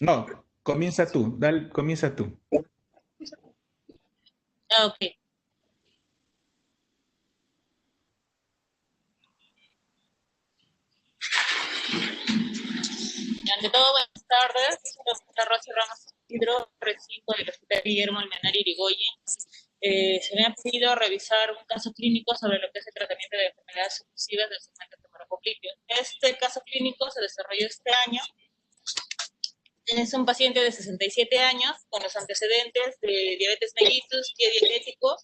No, comienza tú, dale, comienza tú. Ah, ok. Ante todo, buenas tardes. Soy Rosy Ramos Isidro, recinto del Hospital Guillermo Almenara Irigoyen. Se me ha pedido revisar un caso clínico sobre lo que es el tratamiento de enfermedades sucesivas del segmento femoropopliteo. Este caso clínico se desarrolló este año. Es un paciente de 67 años con los antecedentes de diabetes mellitus, pie diabético,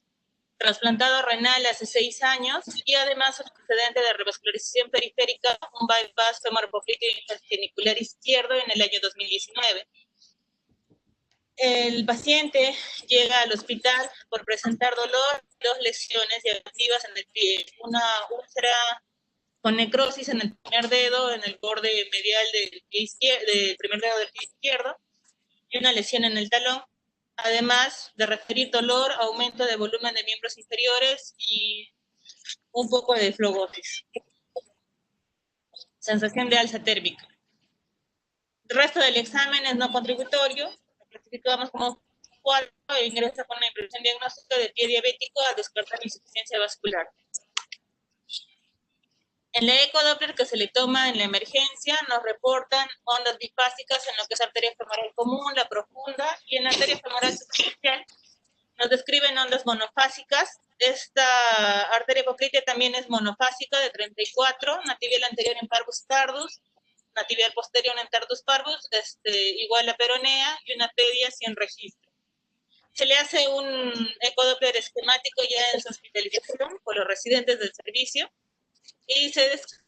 trasplantado renal hace 6 años y además un antecedente de revascularización periférica, un bypass femoropopliteo intergenicular izquierdo en el año 2019. El paciente llega al hospital por presentar dolor, 2 lesiones digestivas en el pie, una úlcera con necrosis en el primer dedo, en el borde medial del pie izquierdo, del primer dedo del pie izquierdo, y una lesión en el talón, además de referir dolor, aumento de volumen de miembros inferiores y un poco de flogosis. Sensación de alza térmica. El resto del examen es no contributorio, lo clasificamos como 4 e ingresa con una impresión diagnóstica de pie diabético a descartar insuficiencia vascular. En la ecodoppler que se le toma en la emergencia nos reportan ondas bifásicas en lo que es arteria femoral común, la profunda, y en la arteria femoral superficial nos describen ondas monofásicas. Esta arteria poplitea también es monofásica de 34, una tibial anterior en parvus tardus, una tibial posterior en tardus parvus, igual a peronea, y una pedia sin registro. Se le hace un ecodoppler esquemático ya en su hospitalización por los residentes del servicio y se describe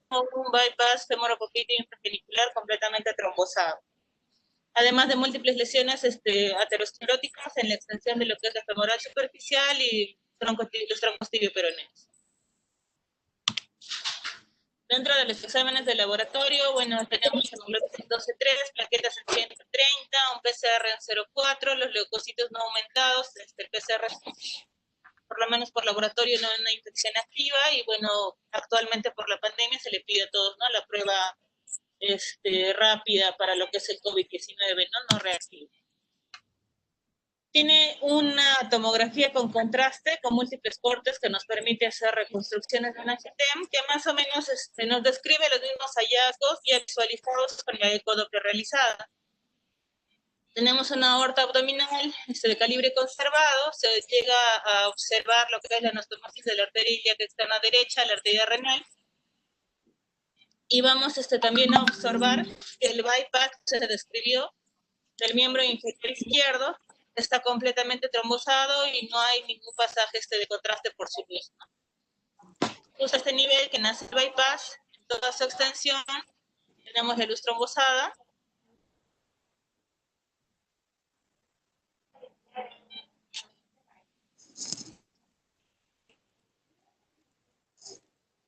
un bypass femoropopliteo infragenicular completamente trombosado. Además de múltiples lesiones ateroscleróticas en la extensión de lo que es la femoral superficial y los troncos tibio-peroneos. Dentro de los exámenes de laboratorio, bueno, tenemos hemoglobina 12.3, plaquetas en 130, un PCR en 0.4, los leucocitos no aumentados, el PCR por lo menos por laboratorio no hay una infección activa y bueno, actualmente por la pandemia se le pide a todos, ¿no? La prueba rápida para lo que es el COVID-19, ¿no? No reactivo. Tiene una tomografía con contraste, con múltiples cortes que nos permite hacer reconstrucciones de una GTM que más o menos nos describe los mismos hallazgos ya visualizados con la ecodoppler realizada. Tenemos una aorta abdominal de calibre conservado, se llega a observar lo que es la anastomosis de la arteria ilíaca externa derecha, la arteria renal, y vamos también a observar que el bypass se describió del miembro inferior izquierdo, está completamente trombosado y no hay ningún pasaje de contraste por sí mismo. Justo a este nivel que nace el bypass, en toda su extensión, tenemos la luz trombosada.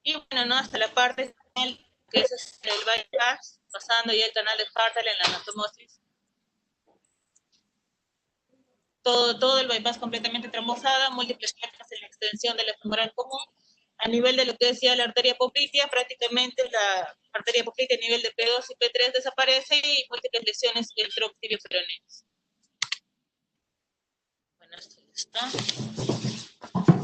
Y bueno, ¿no? Hasta la parte final, que es el bypass, pasando ya el canal de Hartel en la anastomosis. Todo el bypass completamente trombosada, múltiples placas en la extensión de la femoral común. A nivel de lo que decía la arteria poplitea, prácticamente la arteria poplitea a nivel de P2 y P3 desaparece y múltiples lesiones tibio-peroneas. Bueno, esto ya está.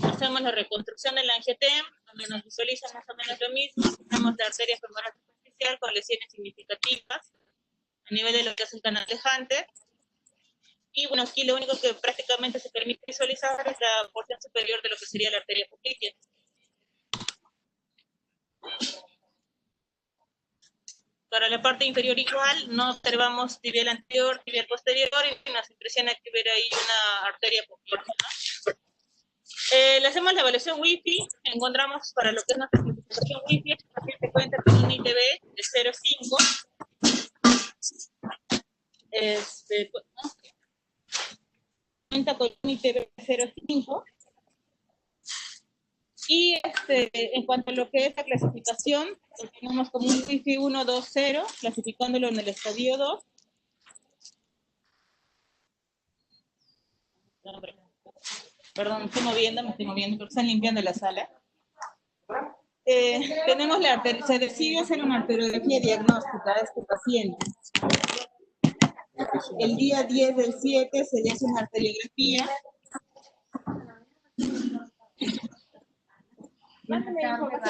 Hacemos la reconstrucción del angiotem, donde nos visualiza más o menos lo mismo. Tenemos la arteria femoral superficial con lesiones significativas a nivel de lo que es el canal de Hunter. Y bueno, aquí lo único que prácticamente se permite visualizar es la porción superior de lo que sería la arteria poplitea. Para la parte inferior igual, no observamos tibial anterior, tibial posterior, y nos impresiona que hubiera ahí una arteria poplitea, ¿no? Le hacemos la evaluación Wi-Fi, encontramos para lo que es nuestra clasificación Wi-Fi, el paciente cuenta con un ITB de 0,5, cuenta con un ITB de 0,5, y en cuanto a lo que es la clasificación, lo tenemos como un Wi-Fi 120, clasificándolo en el estadio 2. Perdón, me estoy moviendo porque están limpiando la sala. Se decide hacer una arteriografía diagnóstica a este paciente. El día 10 del 7 se le hace una arteriografía.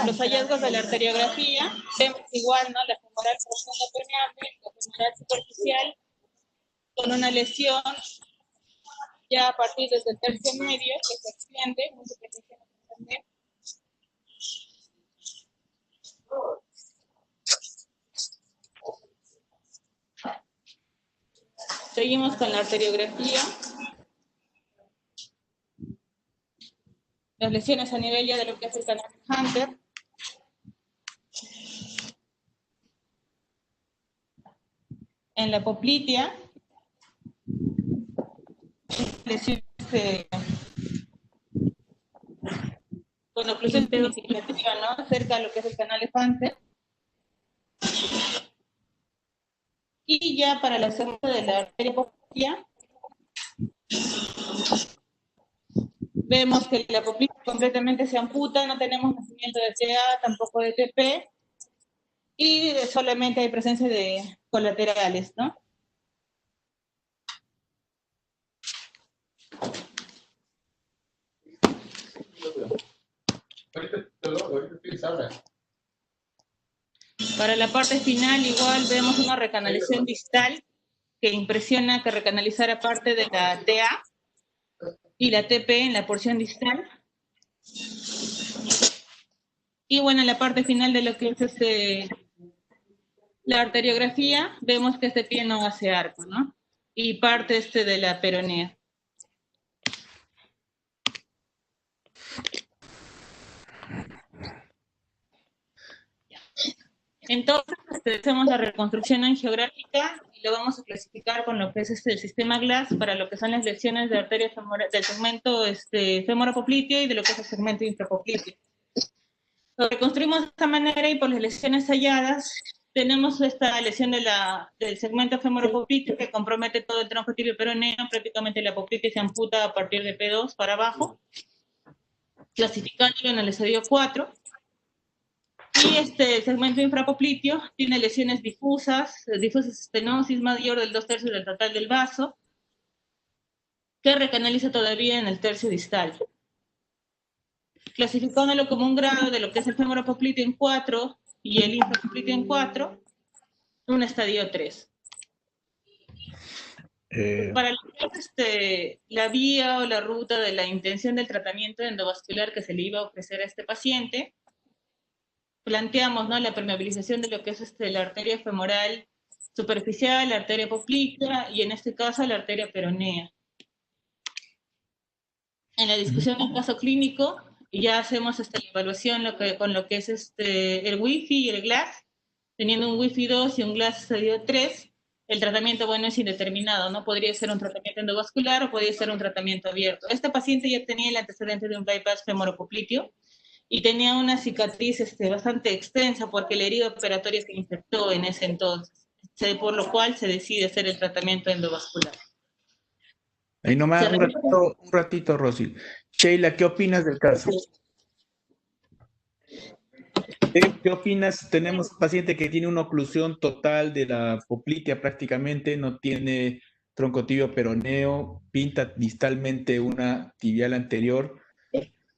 Los hallazgos de la arteriografía, vemos igual, ¿no? La femoral profunda permeable, la femoral superficial, con una lesión ya a partir desde el tercio medio, que se extiende, seguimos con la arteriografía. Las lesiones a nivel ya de lo que es el canal Hunter. En la poplitea, lesiones con oclusión significativa, ¿no? Cerca de lo que es el canal Hunter. Y ya para la zona de la arteria poplitea, vemos que la poplitea completamente se amputa, no tenemos nacimiento de TA, tampoco de TP, y solamente hay presencia de colaterales, ¿no? Para la parte final igual vemos una recanalización distal que impresiona que recanalizara parte de la TA y la TP en la porción distal. Y bueno, en la parte final de lo que es la arteriografía, vemos que este pie no hace arco, ¿no? Y parte de la peronea. Entonces, hacemos la reconstrucción angiográfica y lo vamos a clasificar con lo que es el sistema GLASS para lo que son las lesiones de arteria femoral, del segmento femoropopliteo y de lo que es el segmento infrapopliteo. Lo reconstruimos de esta manera y por las lesiones halladas tenemos esta lesión del segmento femoropopliteo que compromete todo el tronco tibio peroneo, prácticamente la poplitea se amputa a partir de P2 para abajo, clasificándolo en el estadio 4. Y el segmento infrapopliteo tiene lesiones difusas estenosis mayor del 2/3 del total del vaso, que recanaliza todavía en el tercio distal. Clasificándolo como un grado de lo que es el femoropopliteo en 4 y el infrapopliteo en 4, un estadio 3. Para lo que es la vía o la ruta de la intención del tratamiento endovascular que se le iba a ofrecer a este paciente, planteamos, ¿no?, la permeabilización de lo que es la arteria femoral superficial, la arteria poplitea y en este caso la arteria peronea. En la discusión del caso clínico ya hacemos la evaluación con lo que es el Wi-Fi y el GLASS, teniendo un Wi-Fi 2 y un GLASS estadio 3. El tratamiento, bueno, es indeterminado, ¿no? Podría ser un tratamiento endovascular o podría ser un tratamiento abierto. Este paciente ya tenía el antecedente de un bypass femoropopliteo y tenía una cicatriz bastante extensa porque la herida operatoria se infectó en ese entonces, por lo cual se decide hacer el tratamiento endovascular. Ahí nomás, un ratito, Rosy. Sheila, ¿qué opinas del caso? ¿Qué opinas? Tenemos un paciente que tiene una oclusión total de la poplitea prácticamente, no tiene tronco tibio peroneo, pinta distalmente una tibial anterior.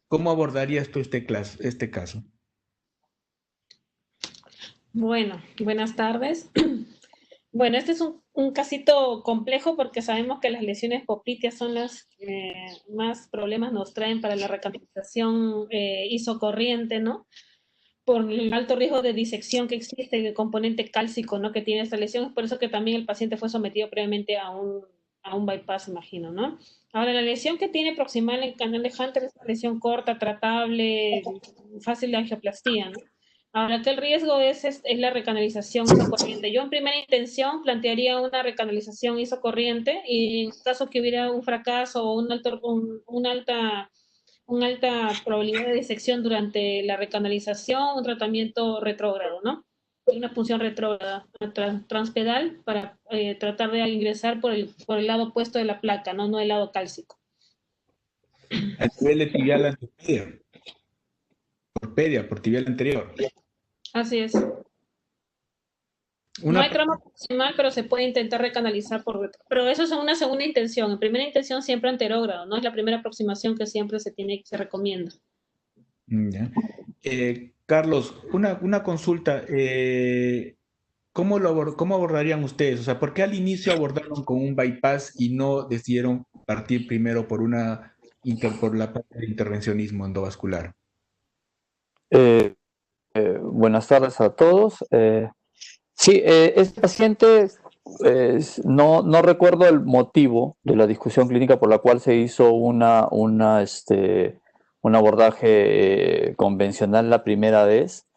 ¿Cómo abordarías tú este caso? Bueno, buenas tardes. Bueno, este es un casito complejo porque sabemos que las lesiones popliteas son las que más problemas nos traen para la recanalización isocorriente, ¿no? Por el alto riesgo de disección que existe y el componente cálcico, ¿no?, que tiene esta lesión. Es por eso que también el paciente fue sometido previamente a un bypass, imagino, ¿no? Ahora, la lesión que tiene proximal en el canal de Hunter es una lesión corta, tratable, fácil de angioplastía, ¿no? Ahora, ¿qué el riesgo es la recanalización isocorriente? Yo en primera intención plantearía una recanalización isocorriente y en caso que hubiera un fracaso o una alta probabilidad de disección durante la recanalización, un tratamiento retrógrado, ¿no? Una punción retrógrada transpedal para tratar de ingresar por el lado opuesto de la placa, no el lado cálcico. A nivel de tibial anterior. Por tibial anterior. Así es. No hay Una, trauma proximal, pero se puede intentar recanalizar por retro. Pero eso es una segunda intención. En primera intención siempre anterógrado, no es la primera aproximación que siempre se recomienda. ya. Carlos, una consulta. ¿Cómo abordarían ustedes? O sea, ¿por qué al inicio abordaron con un bypass y no decidieron partir primero por la parte de intervencionismo endovascular? Eh, Buenas tardes a todos. Sí, este paciente, no recuerdo el motivo de la discusión clínica por la cual se hizo un abordaje convencional la primera vez.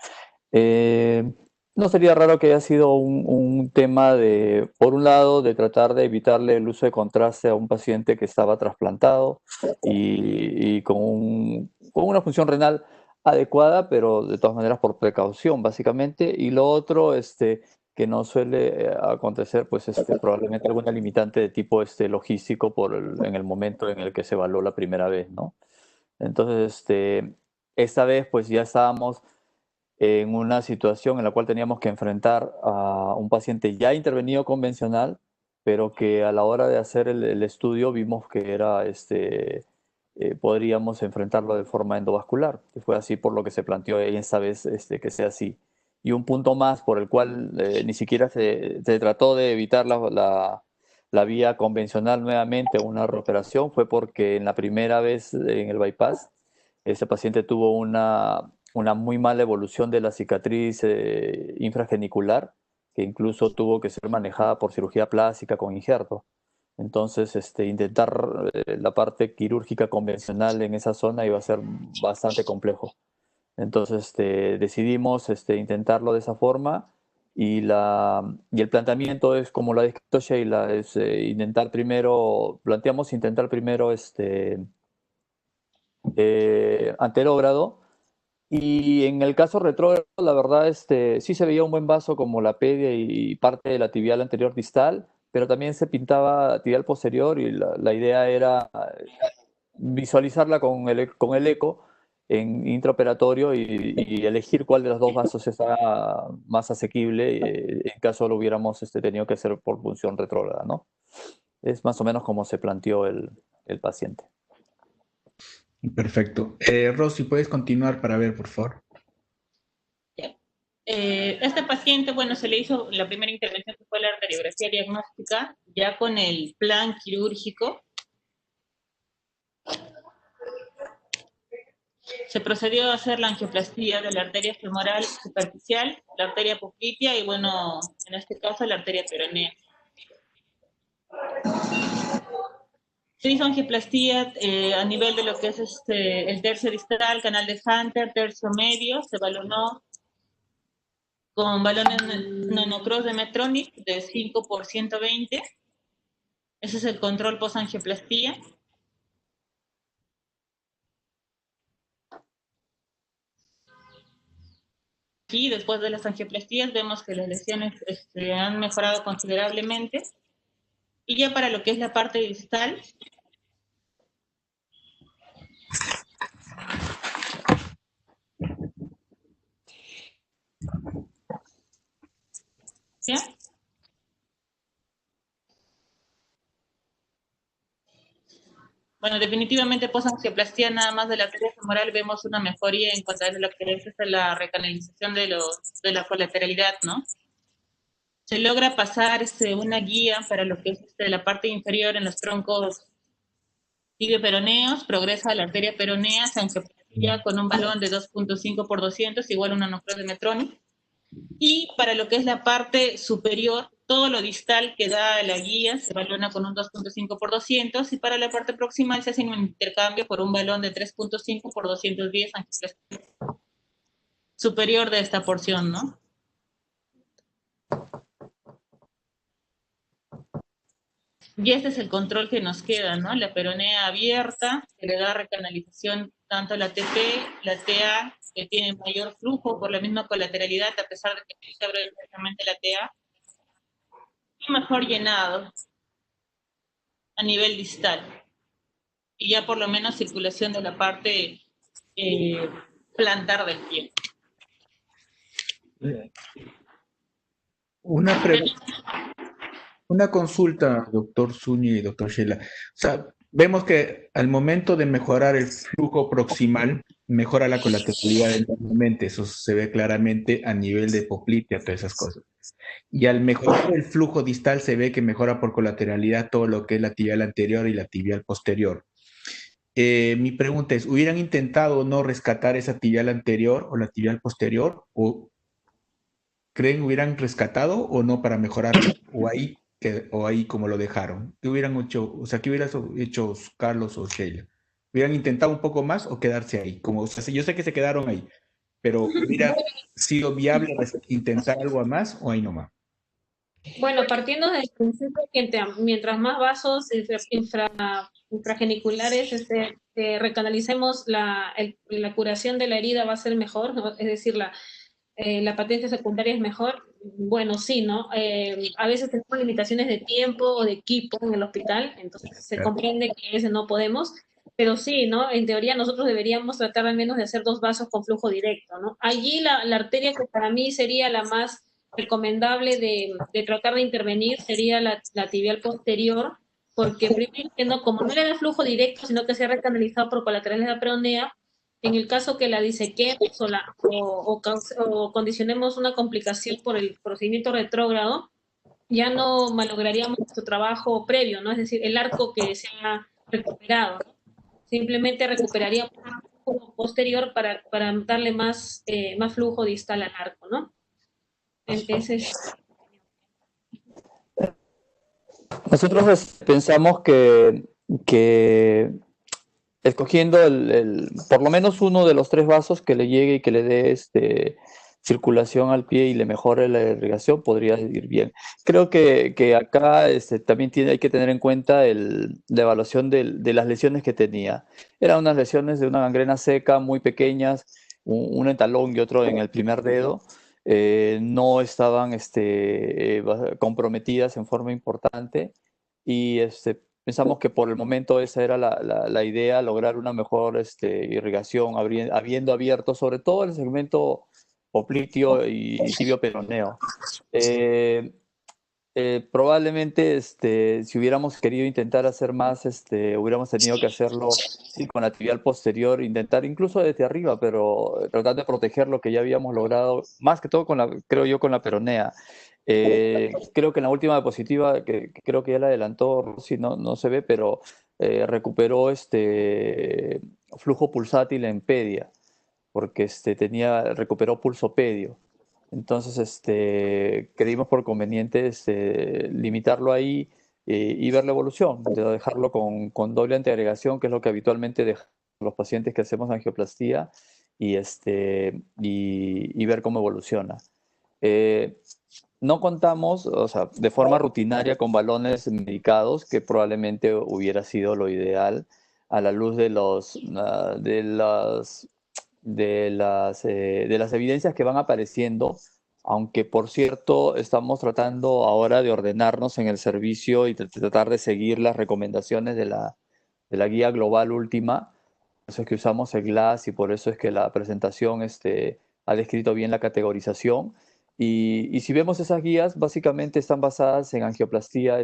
Eh, no sería raro que haya sido un tema de, por un lado, de tratar de evitarle el uso de contraste a un paciente que estaba trasplantado y con una función renal adecuada, pero de todas maneras por precaución, básicamente. Y lo otro, que no suele acontecer, pues probablemente alguna limitante de tipo logístico en el momento en el que se evaluó la primera vez, ¿no? Entonces, esta vez pues ya estábamos en una situación en la cual teníamos que enfrentar a un paciente ya intervenido convencional, pero que a la hora de hacer el estudio vimos que podríamos enfrentarlo de forma endovascular, que fue así por lo que se planteó esta vez que sea así. Y un punto más por el cual ni siquiera se trató de evitar la vía convencional nuevamente, una reoperación, fue porque en la primera vez en el bypass, ese paciente tuvo una muy mala evolución de la cicatriz infragenicular, que incluso tuvo que ser manejada por cirugía plástica con injerto. Entonces, intentar la parte quirúrgica convencional en esa zona iba a ser bastante complejo. Entonces, decidimos intentarlo de esa forma y el planteamiento es, como lo ha descrito Sheila, es planteamos intentar primero anterógrado. Y en el caso retrógrado, la verdad, sí se veía un buen vaso como la pedia y parte de la tibial anterior distal, pero también se pintaba tibial posterior y la idea era visualizarla con el eco en intraoperatorio y elegir cuál de los dos vasos está más asequible en caso lo hubiéramos tenido que hacer por punción retrógrada, ¿no? Es más o menos como se planteó el paciente. Perfecto. Rosy, ¿puedes continuar para ver, por favor? Este paciente, bueno, se le hizo la primera intervención que fue la arteriografía diagnóstica, ya con el plan quirúrgico. Se procedió a hacer la angioplastía de la arteria femoral superficial, la arteria poplitea y, bueno, en este caso la arteria peronea. Se hizo angioplastía a nivel de lo que es el tercio distal, canal de Hunter, tercio medio, se balonó con balones nanocross de Medtronic de 5 por 120. Ese es el control post-angioplastía. Aquí, después de las angioplastías, vemos que las lesiones han mejorado considerablemente. Y ya para lo que es la parte distal, ¿ya? Bueno, definitivamente post-angioplastía nada más de la arteria femoral vemos una mejoría en cuanto a lo que es la recanalización de la colateralidad, ¿no? Se logra pasar una guía para lo que es la parte inferior en los troncos tibio-peroneos, progresa a la arteria peronea, se angioplastía con un balón de 2.5 por 200, igual a una nanocross de Medtronic. Y para lo que es la parte superior, todo lo distal que da la guía se balona con un 2.5 por 200 y para la parte proximal se hace un intercambio por un balón de 3.5 por 210 superior de esta porción, ¿no? Y este es el control que nos queda, ¿no? La peronea abierta, que le da recanalización tanto a la TP, la TA, que tiene mayor flujo por la misma colateralidad, a pesar de que se abre directamente la TA, y mejor llenado a nivel distal. Y ya por lo menos circulación de la parte plantar del pie. Una, una consulta, doctor Zúñiga y doctor Sheila. O sea, vemos que al momento de mejorar el flujo proximal, mejora la colateralidad enormemente. Eso se ve claramente a nivel de poplitea, todas esas cosas. Y al mejorar el flujo distal se ve que mejora por colateralidad todo lo que es la tibial anterior y la tibial posterior. Mi pregunta es, ¿hubieran intentado no rescatar esa tibial anterior o la tibial posterior? ¿O creen hubieran rescatado o no para mejorarlo? O ahí como lo dejaron. ¿Qué hubieran hecho? O sea, ¿qué hubieran hecho Carlos o Sheila? ¿Hubieran intentado un poco más o quedarse ahí? Como, o sea, yo sé que se quedaron ahí, pero ¿hubiera sido viable intentar algo más o ahí nomás? Bueno, partiendo del principio que mientras más vasos infrageniculares recanalicemos la curación de la herida va a ser mejor, ¿no? Es decir, la patente secundaria es mejor. Bueno, sí, ¿no? A veces tenemos limitaciones de tiempo o de equipo en el hospital, entonces se Claro. comprende que a veces no podemos, pero sí, ¿no? En teoría nosotros deberíamos tratar al menos de hacer 2 vasos con flujo directo, ¿no? Allí la arteria que para mí sería la más recomendable de tratar de intervenir sería la tibial posterior, porque primero que no, como no le da flujo directo, sino que se ha recanalizado por colaterales de la peronea, en el caso que la disequemos o condicionemos una complicación por el procedimiento retrógrado, ya no malograríamos nuestro trabajo previo, ¿no? Es decir, el arco que se ha recuperado, ¿no? Simplemente recuperaríamos el flujo posterior para darle más flujo distal al arco, ¿no? Entonces, Nosotros pensamos que escogiendo por lo menos uno de los 3 vasos que le llegue y que le dé circulación al pie y le mejore la irrigación, podría ir bien. Creo que acá también hay que tener en cuenta la evaluación de las lesiones que tenía. Eran unas lesiones de una gangrena seca muy pequeñas, uno en talón y otro en el primer dedo. No estaban comprometidas en forma importante y pensamos que por el momento esa era la idea, lograr una mejor irrigación, habiendo abierto sobre todo el segmento popliteo y tibio peroneo. Probablemente si hubiéramos querido intentar hacer más, hubiéramos tenido que hacerlo sí, con la tibial posterior, intentar incluso desde arriba, pero tratar de proteger lo que ya habíamos logrado, más que todo creo yo, con la peronea. Creo que en la última diapositiva, que creo que ya la adelantó, si no, no se ve, pero recuperó flujo pulsátil en pedia, porque recuperó pulsopedio. Entonces, creímos por conveniente limitarlo ahí y ver la evolución, de dejarlo con doble antiagregación, que es lo que habitualmente dejamos los pacientes que hacemos angioplastía, y ver cómo evoluciona. Eh, no contamos, o sea, de forma rutinaria con balones medicados, que probablemente hubiera sido lo ideal a la luz de las evidencias que van apareciendo, aunque por cierto estamos tratando ahora de ordenarnos en el servicio y tratar de seguir las recomendaciones de la guía global última. Por eso es que usamos el GLASS y por eso es que la presentación ha descrito bien la categorización. Y si vemos esas guías, básicamente están basadas en angioplastía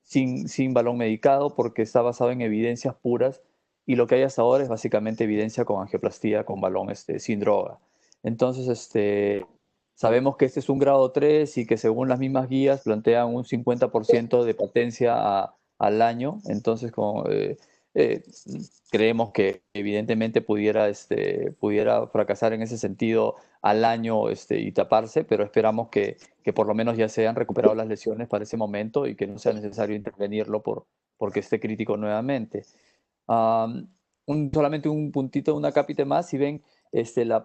sin balón medicado, porque está basado en evidencias puras, y lo que hay hasta ahora es básicamente evidencia con angioplastía con balón sin droga. Entonces, sabemos que este es un grado 3 y que según las mismas guías plantean un 50% de potencia al año. Entonces, eh, creemos que evidentemente pudiera fracasar en ese sentido al año y taparse, pero esperamos que por lo menos ya se hayan recuperado las lesiones para ese momento y que no sea necesario intervenirlo porque esté crítico nuevamente. Solamente un puntito, una cápita más, si ven, la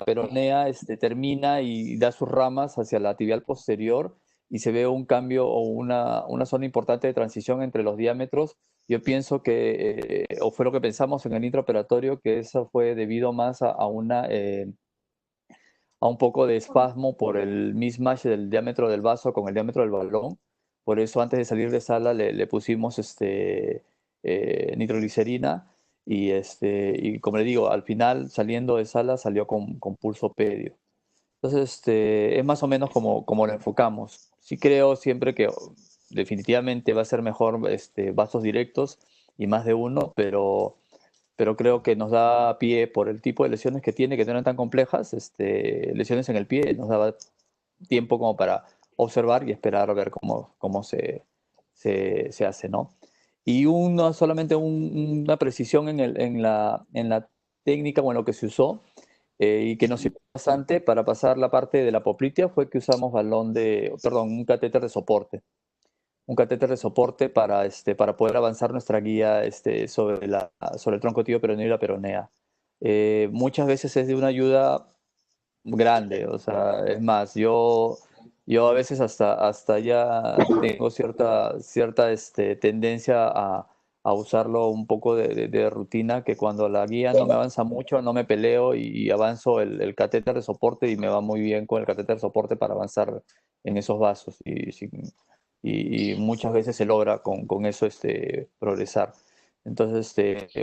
peronea termina y da sus ramas hacia la tibial posterior y se ve un cambio o una zona importante de transición entre los diámetros. Yo pienso o fue lo que pensamos en el intraoperatorio, que eso fue debido más a un poco de espasmo por el mismatch del diámetro del vaso con el diámetro del balón. Por eso antes de salir de sala le pusimos nitroglicerina y como le digo, al final saliendo de sala salió con pulso pedio. Entonces, es más o menos como lo enfocamos. Sí creo siempre que definitivamente va a ser mejor vasos directos y más de uno, pero creo que nos da pie por el tipo de lesiones que tiene, que no eran tan complejas, lesiones en el pie, nos daba tiempo como para observar y esperar a ver cómo se hace, ¿no? Y solamente una precisión en la técnica o en lo que se usó y que nos sirvió bastante para pasar la parte de la poplitea fue que usamos un catéter de soporte. Un catéter de soporte para poder avanzar nuestra guía sobre el tronco tibio peroneo y la peronea. Muchas veces es de una ayuda grande, o sea, es más, yo a veces hasta ya tengo cierta tendencia a usarlo un poco de rutina, que cuando la guía no me avanza mucho, no me peleo y avanzo el catéter de soporte y me va muy bien con el catéter de soporte para avanzar en esos vasos y muchas veces se logra con eso progresar. Entonces,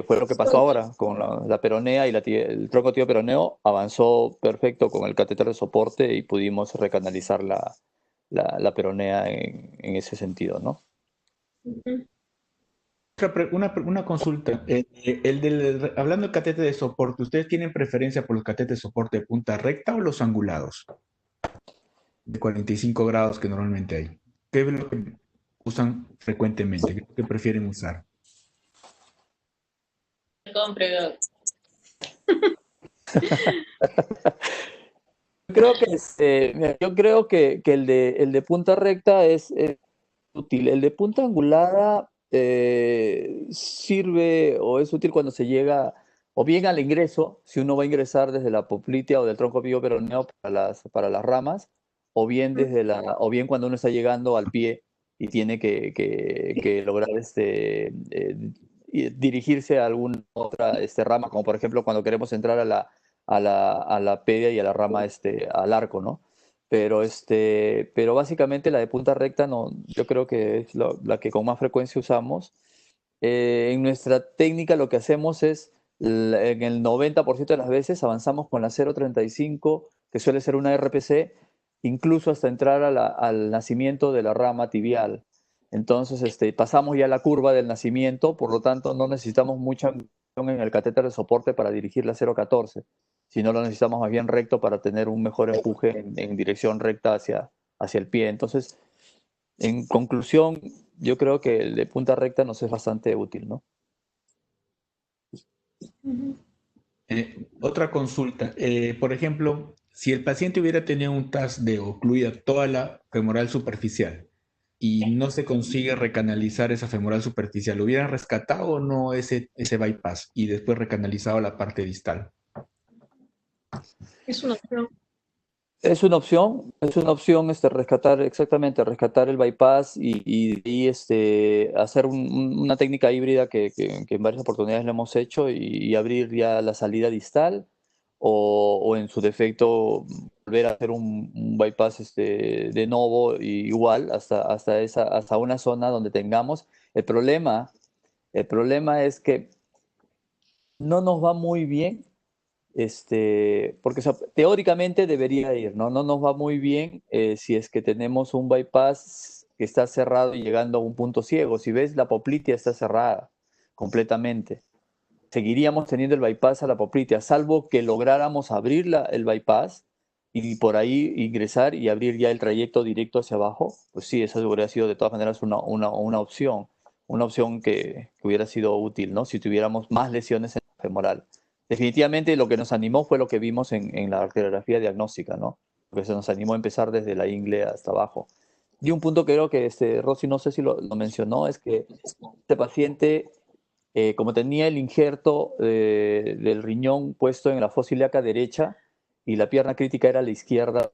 fue lo que pasó ahora con la peronea y el tronco tibio peroneo avanzó perfecto con el catéter de soporte y pudimos recanalizar la peronea en ese sentido, ¿no? Ujú. Una consulta. Hablando de catéter de soporte, ¿ustedes tienen preferencia por los catéteres de soporte de punta recta o los angulados? De 45 grados que normalmente hay. ¿Qué es lo que usan frecuentemente? ¿Qué es lo que prefieren usar? Compre. Yo creo que el de punta recta es útil. El de punta angulada sirve o es útil cuando se llega o bien al ingreso, si uno va a ingresar desde la poplitea o del tronco pío peroneo para las ramas, o bien cuando uno está llegando al pie y tiene que lograr dirigirse a alguna otra rama, como por ejemplo cuando queremos entrar a la pedia y a la rama al arco, ¿no? Pero básicamente la de punta recta no, yo creo que es la que con más frecuencia usamos. En nuestra técnica lo que hacemos es, en el 90% de las veces avanzamos con la 0.35, que suele ser una RPC, incluso hasta entrar al nacimiento de la rama tibial. Entonces, pasamos ya la curva del nacimiento, por lo tanto no necesitamos mucha angulación en el catéter de soporte para dirigir la 0.14, sino lo necesitamos más bien recto para tener un mejor empuje en dirección recta hacia el pie. Entonces, en conclusión, yo creo que el de punta recta nos es bastante útil, ¿no? Ujú. Otra consulta. Por ejemplo, si el paciente hubiera tenido un TAS de ocluida toda la femoral superficial y no se consigue recanalizar esa femoral superficial, ¿lo hubieran rescatado o no ese bypass y después recanalizado la parte distal? Es una opción. Es una opción rescatar el bypass y hacer una técnica híbrida que en varias oportunidades lo hemos hecho y abrir ya la salida distal o en su defecto volver a hacer un bypass de novo y igual hasta una zona donde tengamos. El problema es que no nos va muy bien porque o sea, teóricamente debería ir, ¿no? No nos va muy bien si es que tenemos un bypass que está cerrado y llegando a un punto ciego. Si ves, la poplitea está cerrada completamente. Seguiríamos teniendo el bypass a la poplitea, salvo que lográramos abrir el bypass y por ahí ingresar y abrir ya el trayecto directo hacia abajo. Pues sí, eso hubiera sido de todas maneras una opción que hubiera sido útil, ¿no? Si tuviéramos más lesiones en la femoral. Definitivamente lo que nos animó fue lo que vimos en la arteriografía diagnóstica, ¿no? Porque se nos animó a empezar desde la ingle hasta abajo. Y un punto que creo que Rosy, no sé si lo mencionó, es que este paciente, como tenía el injerto del riñón puesto en la fosa ilíaca derecha y la pierna crítica era a la izquierda,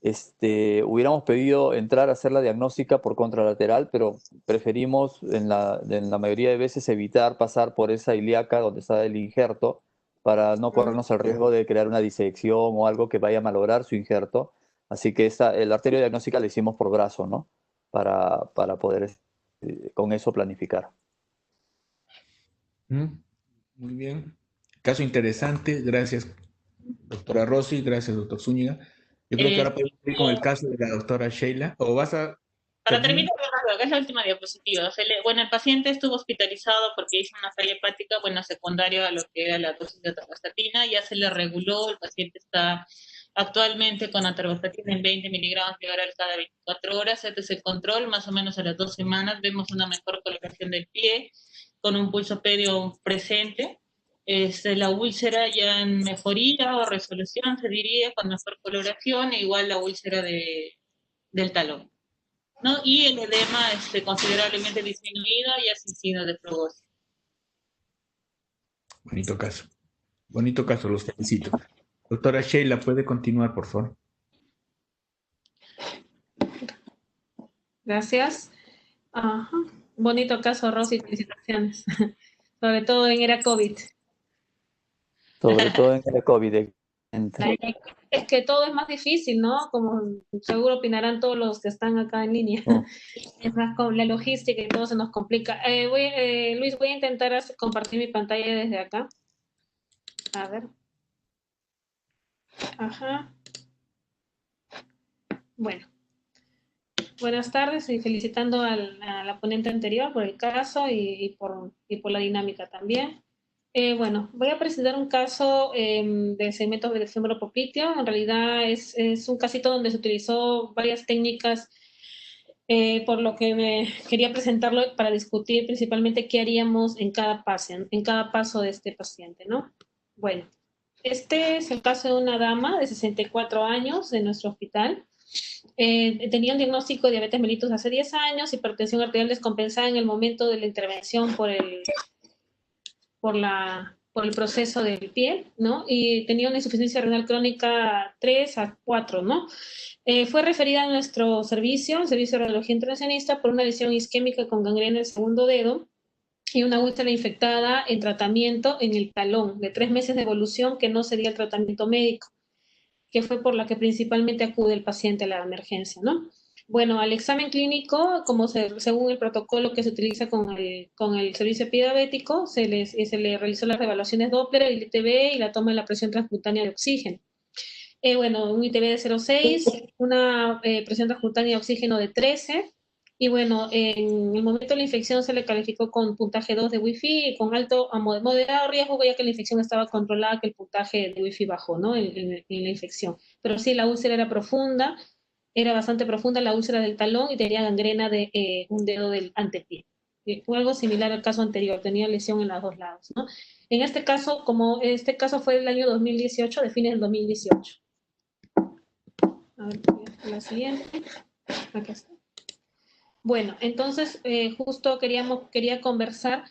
hubiéramos pedido entrar a hacer la diagnóstica por contralateral, pero preferimos en la mayoría de veces evitar pasar por esa ilíaca donde está el injerto para no corrernos el riesgo de crear una disección o algo que vaya a malograr su injerto. Así que la arteria diagnóstica la hicimos por brazo, ¿no? Para poder con eso planificar. Muy bien. Caso interesante. Gracias, doctora Rossi. Gracias, doctor Zúñiga. Yo creo que ahora podemos ir con el caso de la doctora Sheila. ¿O vas a Para terminar? terminar, que es la última diapositiva. Bueno, el paciente estuvo hospitalizado porque hizo una falla hepática, bueno, secundaria a lo que era la dosis de atorvastatina, ya se le reguló, el paciente está actualmente con atorvastatina en 20 miligramos de oral cada 24 horas, este es el control, más o menos a las 2 semanas vemos una mejor colocación del pie, con un pulso pedio presente, la úlcera ya en mejoría o resolución, se diría, con mejor coloración, e igual la úlcera del talón, ¿no? Y el edema considerablemente disminuido y sin signos de fluosis. Bonito caso. Bonito caso, los felicito. Doctora Sheila, ¿puede continuar, por favor? Gracias. Ajá. Bonito caso, Rosy, felicitaciones. Sobre todo en era COVID. Sobre todo en el COVID. Es que todo es más difícil, ¿no? Como seguro opinarán todos los que están acá en línea. Oh. Es más con la logística y todo se nos complica. Luis, voy a intentar compartir mi pantalla desde acá. A ver. Ajá. Bueno. Buenas tardes y felicitando a la ponente anterior por el caso y por la dinámica también. Bueno, voy a presentar un caso de segmento de femoropopitio. En realidad es un casito donde se utilizó varias técnicas, por lo que me quería presentarlo para discutir principalmente qué haríamos en cada paso de este paciente, ¿no? Bueno, este es el caso de una dama de 64 años de nuestro hospital. Tenía un diagnóstico de diabetes mellitus hace 10 años, hipertensión arterial descompensada en el momento de la intervención por el proceso del pie, ¿no? Y tenía una insuficiencia renal crónica 3 a 4, ¿no? Fue referida a nuestro servicio, el servicio de radiología intervencionista, por una lesión isquémica con gangrena en el segundo dedo y una úlcera infectada en tratamiento en el talón, de 3 meses de evolución que no sería el tratamiento médico, que fue por la que principalmente acude el paciente a la emergencia, ¿no? Bueno, al examen clínico, según el protocolo que se utiliza con el servicio prediabético, se le realizó las evaluaciones Doppler, el ITB y la toma de la presión transcutánea de oxígeno. Bueno, un ITB de 0,6, una presión transcutánea de oxígeno de 13, y bueno, en el momento de la infección se le calificó con puntaje 2 de Wi-Fi y con alto a moderado riesgo, ya que la infección estaba controlada, que el puntaje de Wi-Fi bajó, ¿no? En la infección. Pero sí, la úlcera era profunda, era bastante profunda la úlcera del talón y tenía gangrena de un dedo del antepié. Fue algo similar al caso anterior, tenía lesión en los dos lados, ¿no? En este caso, como este caso fue del año 2018, de fines del 2018. A ver, la siguiente. Acá está. Bueno, entonces justo quería conversar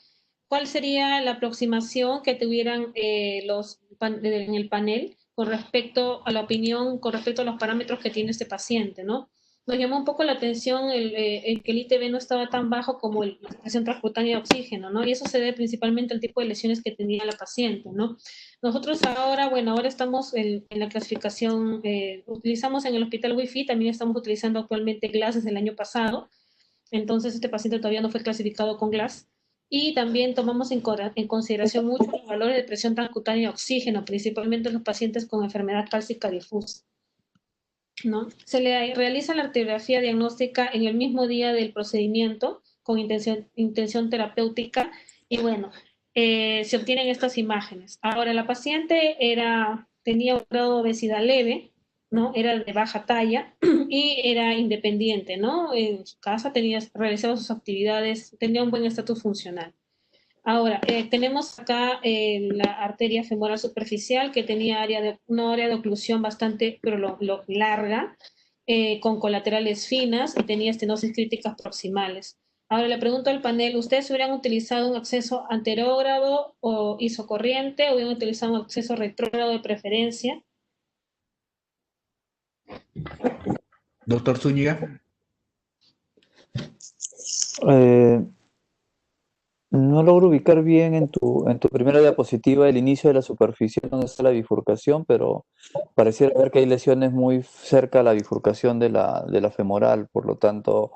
cuál sería la aproximación que tuvieran en el panel con respecto a la opinión, con respecto a los parámetros que tiene este paciente, ¿no? Nos llamó un poco la atención el que el ITB no estaba tan bajo como la presión transcutánea de oxígeno, ¿no? Y eso se debe principalmente al tipo de lesiones que tenía la paciente, ¿no? Nosotros ahora estamos en la clasificación, utilizamos en el hospital Wi-Fi, también estamos utilizando actualmente GLASS desde el año pasado. Entonces, este paciente todavía no fue clasificado con GLASS. Y también tomamos en consideración mucho los valores de presión transcutánea de oxígeno, principalmente en los pacientes con enfermedad cálcica difusa, ¿no? Se le realiza la arteriografía diagnóstica en el mismo día del procedimiento con intención terapéutica y bueno, se obtienen estas imágenes. Ahora, la paciente tenía un grado de obesidad leve, ¿no? Era de baja talla y era independiente, ¿no? En su casa realizaba sus actividades, tenía un buen estatus funcional. Ahora, tenemos acá la arteria femoral superficial que tenía una área de oclusión bastante larga, con colaterales finas y tenía estenosis críticas proximales. Ahora le pregunto al panel, ¿ustedes hubieran utilizado un acceso anterógrado o isocorriente o hubieran utilizado un acceso retrógrado de preferencia? Doctor Zúñiga. No logro ubicar bien en tu primera diapositiva el inicio de la superficie donde está la bifurcación, pero pareciera ver que hay lesiones muy cerca a la bifurcación de la femoral, por lo tanto,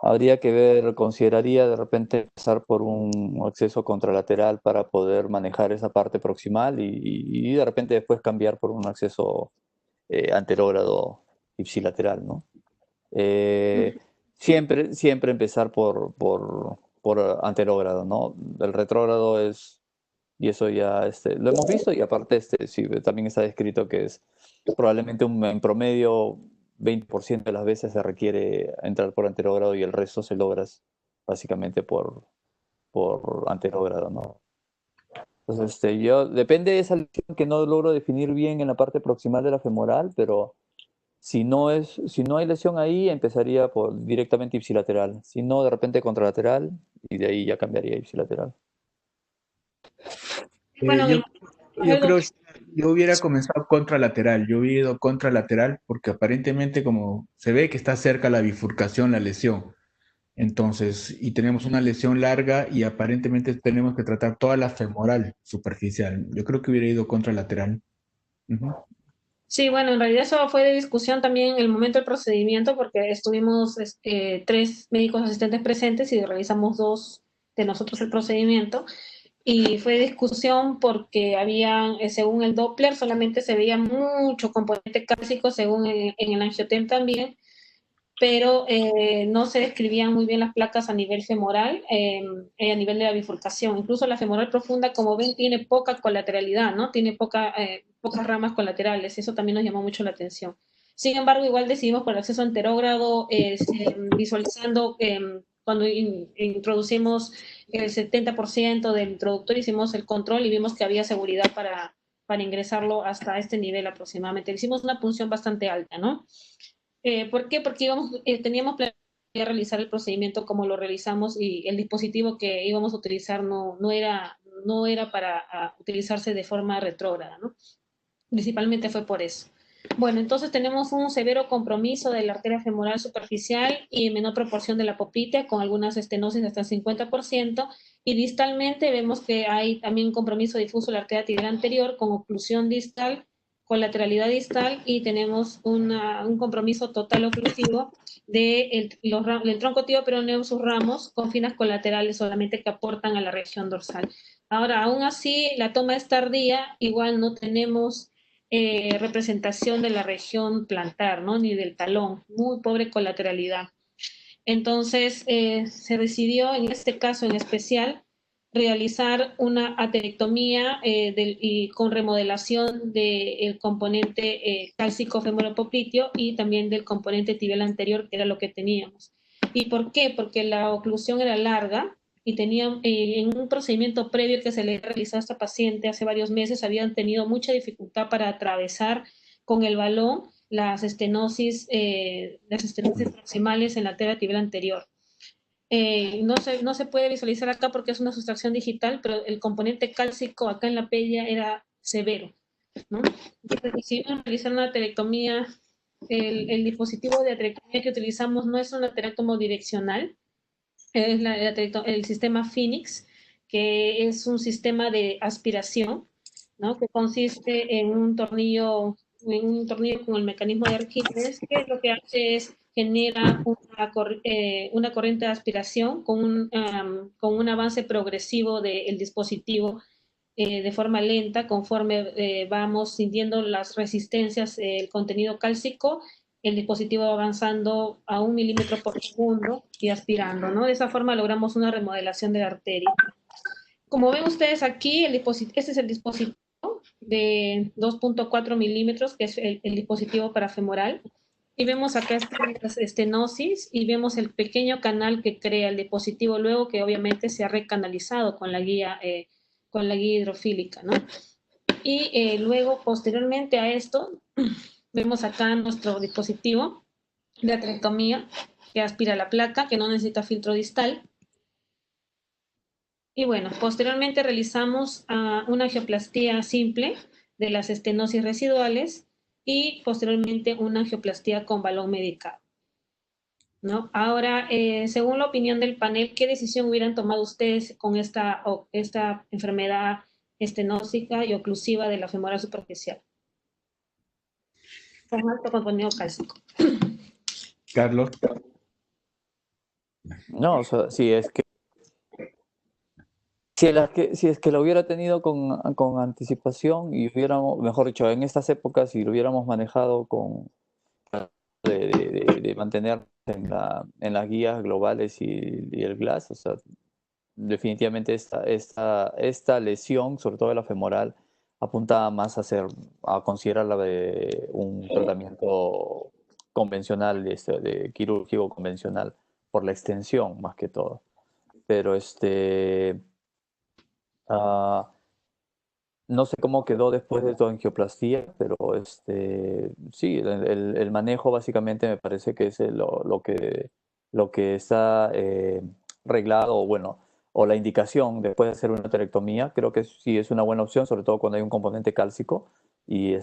habría que ver, consideraría de repente empezar por un acceso contralateral para poder manejar esa parte proximal y de repente después cambiar por un acceso anterógrado ipsilateral, ¿no? Siempre empezar por anterógrado, ¿no? El retrógrado es, y eso ya lo hemos visto, y aparte sí, también está descrito que es probablemente en promedio 20% de las veces se requiere entrar por anterógrado y el resto se logra básicamente por anterógrado, ¿no? Entonces, depende de esa lesión que no logro definir bien en la parte proximal de la femoral, pero si no hay lesión ahí, empezaría directamente ipsilateral. Si no, de repente contralateral, y de ahí ya cambiaría a ipsilateral. Bueno, Yo creo que yo hubiera comenzado contralateral, yo hubiera ido contralateral porque aparentemente como se ve que está cerca la bifurcación, la lesión. Entonces, y tenemos una lesión larga y aparentemente tenemos que tratar toda la femoral superficial. Yo creo que hubiera ido contralateral. Ujú. sí, bueno, en realidad eso fue de discusión también en el momento del procedimiento porque estuvimos tres médicos asistentes presentes y realizamos dos de nosotros el procedimiento. Y fue discusión porque había, según el Doppler, solamente se veía mucho componente cálcico, según en el angiotem también, pero no se describían muy bien las placas a nivel femoral, a nivel de la bifurcación. Incluso la femoral profunda, como ven, tiene poca colateralidad, ¿no? Tiene pocas ramas colaterales, eso también nos llamó mucho la atención. Sin embargo, igual decidimos por el acceso anterógrado, visualizando, cuando introducimos el 70% del introductor, hicimos el control y vimos que había seguridad para ingresarlo hasta este nivel aproximadamente. Hicimos una punción bastante alta, ¿no? ¿Por qué? Porque teníamos planeado realizar el procedimiento como lo realizamos y el dispositivo que íbamos a utilizar no era para utilizarse de forma retrógrada, ¿no? Principalmente fue por eso. Bueno, entonces tenemos un severo compromiso de la arteria femoral superficial y en menor proporción de la poplitea, con algunas estenosis hasta el 50%, y distalmente vemos que hay también un compromiso difuso de la arteria tibial anterior con oclusión distal, con lateralidad distal, y tenemos un compromiso total oclusivo del tronco tibio peroneo, sus ramos, con finas colaterales solamente que aportan a la región dorsal. Ahora, aún así, la toma es tardía, igual no tenemos representación de la región plantar, ¿no? Ni del talón, muy pobre colateralidad. Entonces, se decidió en este caso en especial realizar una aterectomía y con remodelación del componente cálcico femoropopitio y también del componente tibial anterior, que era lo que teníamos. ¿Y por qué? Porque la oclusión era larga y tenían, en un procedimiento previo que se le realizó a esta paciente hace varios meses, habían tenido mucha dificultad para atravesar con el balón las estenosis proximales en la arteria tibial anterior. No se puede visualizar acá porque es una sustracción digital, pero el componente cálcico acá en la pedia era severo, ¿no? Entonces decidimos realizar una aterectomía. El dispositivo de aterectomía que utilizamos no es un aterectomo direccional, es el sistema Phoenix, que es un sistema de aspiración, ¿no? Que consiste en un tornillo con el mecanismo de Arquímedes, que lo que hace es genera una corriente de aspiración con un avance progresivo del dispositivo de forma lenta, conforme vamos sintiendo las resistencias, el contenido cálcico, el dispositivo va avanzando a 1 milímetro por segundo y aspirando, ¿no? De esa forma logramos una remodelación de la arteria. Como ven ustedes aquí, este es el dispositivo de 2.4 milímetros, que es el dispositivo parafemoral. Y vemos acá estas estenosis y vemos el pequeño canal que crea el dispositivo luego, que obviamente se ha recanalizado con la guía hidrofílica, ¿no? Y luego, posteriormente a esto, vemos acá nuestro dispositivo de aterectomía que aspira la placa, que no necesita filtro distal. Y bueno, posteriormente realizamos una angioplastía simple de las estenosis residuales y posteriormente una angioplastía con balón medicado, ¿no? Ahora, según la opinión del panel, ¿qué decisión hubieran tomado ustedes con esta enfermedad estenósica y oclusiva de la femoral superficial? Con alto contenido cálcico. Carlos. No, o sea, sí, es que Si es que lo hubiera tenido con anticipación y hubiéramos, mejor dicho, en estas épocas, si lo hubiéramos manejado con de mantener en las guías globales y el GLASS, o sea, definitivamente esta lesión, sobre todo de la femoral, apunta más a considerarla de un tratamiento convencional, de quirúrgico convencional, por la extensión más que todo. Pero ah, no sé cómo quedó después de tu angioplastia, pero sí, el manejo básicamente me parece que es lo que está reglado, o bueno, o la indicación después de hacer una esterectomía. Creo que sí es una buena opción, sobre todo cuando hay un componente cálcico y,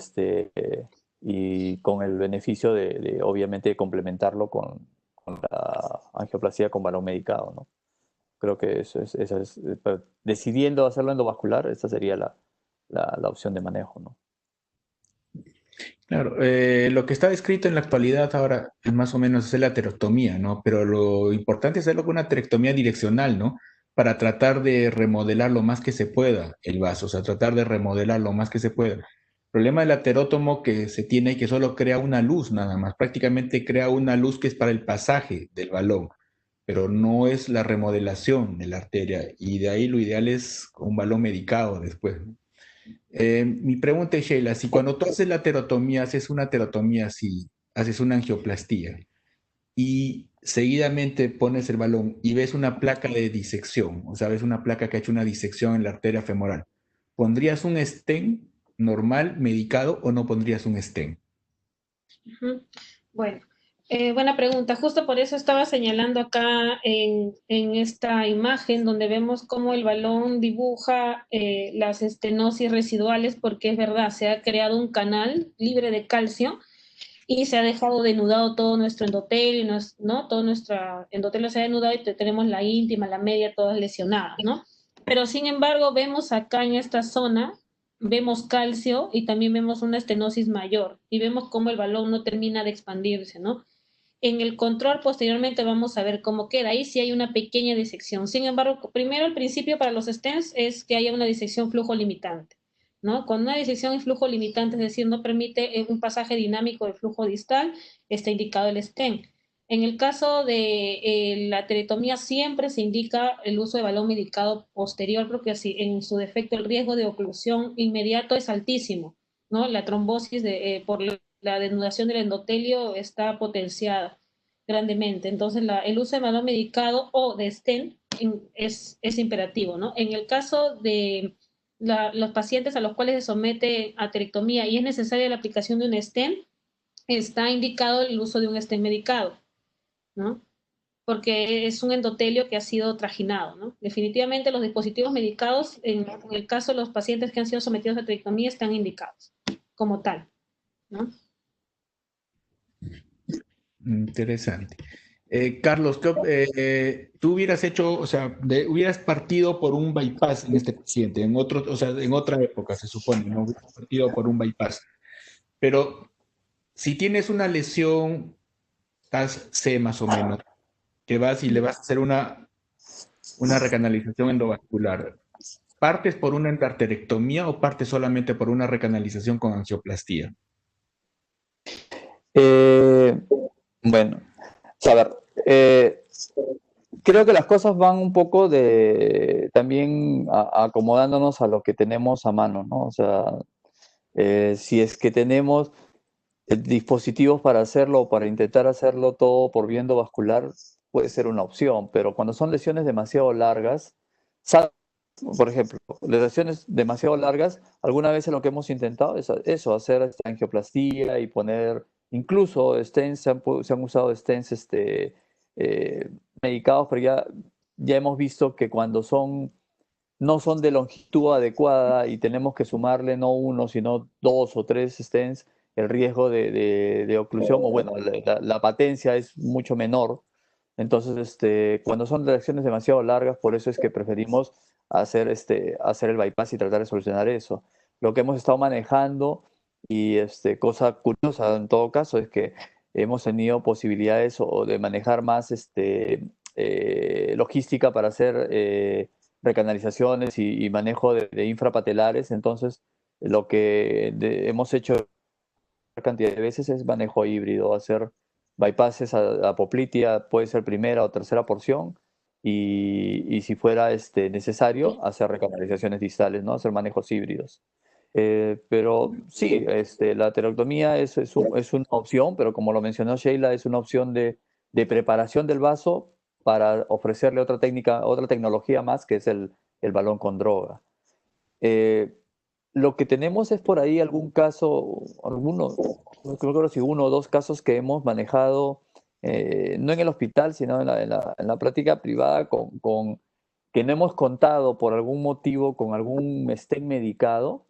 y con el beneficio obviamente, complementarlo con la angioplastia con balón medicado, ¿no? Creo que esa es, decidiendo hacerlo endovascular, esa sería la opción de manejo, ¿no? Claro, lo que está escrito en la actualidad ahora es más o menos es la aterectomía, ¿no? Pero lo importante es hacerlo con una aterectomía direccional, ¿no? Para tratar de remodelar lo más que se pueda el vaso, o sea, tratar de remodelar lo más que se pueda. El problema del aterótomo que se tiene es que solo crea una luz nada más, prácticamente crea una luz que es para el pasaje del balón, pero no es la remodelación de la arteria, y de ahí lo ideal es un balón medicado después, ¿no? Mi pregunta es, Sheila, si cuando tú haces la terotomía, haces una terotomía, si haces una angioplastía y seguidamente pones el balón y ves una placa de disección, o sea, ves una placa que ha hecho una disección en la arteria femoral, ¿pondrías un stent normal, medicado, o no pondrías un stent? Ujú. Bueno, buena pregunta. Justo por eso estaba señalando acá en esta imagen donde vemos cómo el balón dibuja las estenosis residuales, porque es verdad, se ha creado un canal libre de calcio y se ha dejado denudado todo nuestro endotelio, ¿no? Todo nuestro endotelio se ha denudado y tenemos la íntima, la media, todas lesionadas, ¿no? Pero sin embargo, vemos acá en esta zona, vemos calcio y también vemos una estenosis mayor y vemos cómo el balón no termina de expandirse, ¿no? En el control posteriormente vamos a ver cómo queda. Ahí sí hay una pequeña disección. Sin embargo, primero el principio para los stents es que haya una disección flujo limitante, ¿no? Con una disección y flujo limitante, es decir, no permite un pasaje dinámico de flujo distal, está indicado el stent. En el caso de la terectomía siempre se indica el uso de balón medicado posterior porque así en su defecto el riesgo de oclusión inmediato es altísimo, ¿no? La trombosis por la denudación del endotelio está potenciada grandemente. Entonces, el uso de balón medicado o de stent es imperativo, ¿no? En el caso de los pacientes a los cuales se somete a aterectomía y es necesaria la aplicación de un stent, está indicado el uso de un stent medicado, ¿no? Porque es un endotelio que ha sido trajinado, ¿no? Definitivamente los dispositivos medicados, en el caso de los pacientes que han sido sometidos a aterectomía, están indicados como tal, ¿no? Interesante. Carlos, tú hubieras hecho, o sea, hubieras partido por un bypass en este paciente, en otro, o sea, en otra época se supone, no hubieras partido por un bypass. Pero si tienes una lesión, estás C más o menos, que vas y le vas a hacer una recanalización endovascular, ¿partes por una endarterectomía o partes solamente por una recanalización con angioplastía? Eh, bueno, a ver, creo que las cosas van un poco también acomodándonos a lo que tenemos a mano, ¿no? O sea, si es que tenemos dispositivos para hacerlo o para intentar hacerlo todo por vía endovascular, puede ser una opción, pero cuando son lesiones demasiado largas, por ejemplo, lesiones demasiado largas, alguna vez lo que hemos intentado es eso, hacer angioplastía y poner, incluso stents, se han usado stents medicados, pero ya hemos visto que cuando no son de longitud adecuada y tenemos que sumarle no uno, sino dos o tres stents, el riesgo de oclusión, o bueno, la patencia es mucho menor. Entonces, cuando son reacciones demasiado largas, por eso es que preferimos hacer el bypass y tratar de solucionar eso. Lo que hemos estado manejando, y cosa curiosa en todo caso, es que hemos tenido posibilidades o de manejar más logística para hacer recanalizaciones y manejo de infrapatelares. Entonces, lo que hemos hecho cantidad de veces es manejo híbrido, hacer bypasses a poplitea, puede ser primera o tercera porción, y si fuera necesario, hacer recanalizaciones distales, ¿no? Hacer manejos híbridos. Pero sí, la ateroctomía es una opción, pero como lo mencionó Sheila, es una opción de preparación del vaso para ofrecerle otra técnica, otra tecnología más, que es el balón con droga. Eh, lo que tenemos es por ahí algún caso, no creo si uno o dos casos que hemos manejado, no en el hospital, sino en la práctica privada, que no hemos contado por algún motivo con algún stent medicado,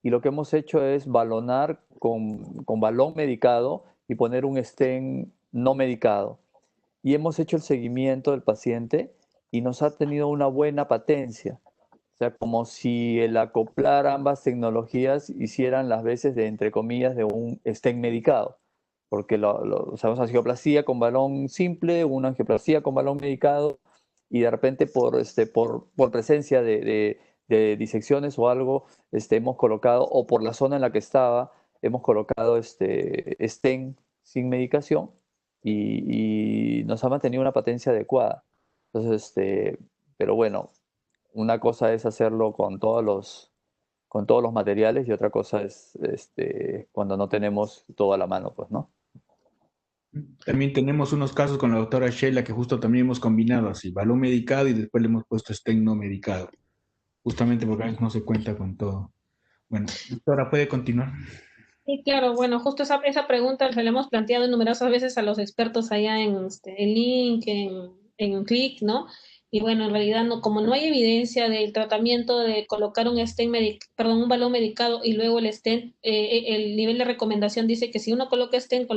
y lo que hemos hecho es balonar con balón medicado y poner un stent no medicado. Y hemos hecho el seguimiento del paciente y nos ha tenido una buena patencia. O sea, como si el acoplar ambas tecnologías hicieran las veces de, entre comillas, de un stent medicado. Porque usamos angioplastia con balón simple, una angioplastia con balón medicado, y de repente por presencia de disecciones o algo, hemos colocado, o por la zona en la que estaba, hemos colocado stent sin medicación, y nos ha mantenido una patencia adecuada. Entonces, pero bueno, una cosa es hacerlo con todos los materiales, y otra cosa es cuando no tenemos todo a la mano, pues, ¿no? También tenemos unos casos con la doctora Sheila que justo también hemos combinado así, balón medicado y después le hemos puesto stent no medicado, justamente porque a veces no se cuenta con todo. Bueno, doctora, puede continuar. Sí, claro, bueno, justo esa pregunta se la hemos planteado numerosas veces a los expertos allá en Link, en Click, ¿no? Y bueno, en realidad no, como no hay evidencia del tratamiento de colocar un stent perdón, un balón medicado y luego el stent, el nivel de recomendación dice que si uno coloque stent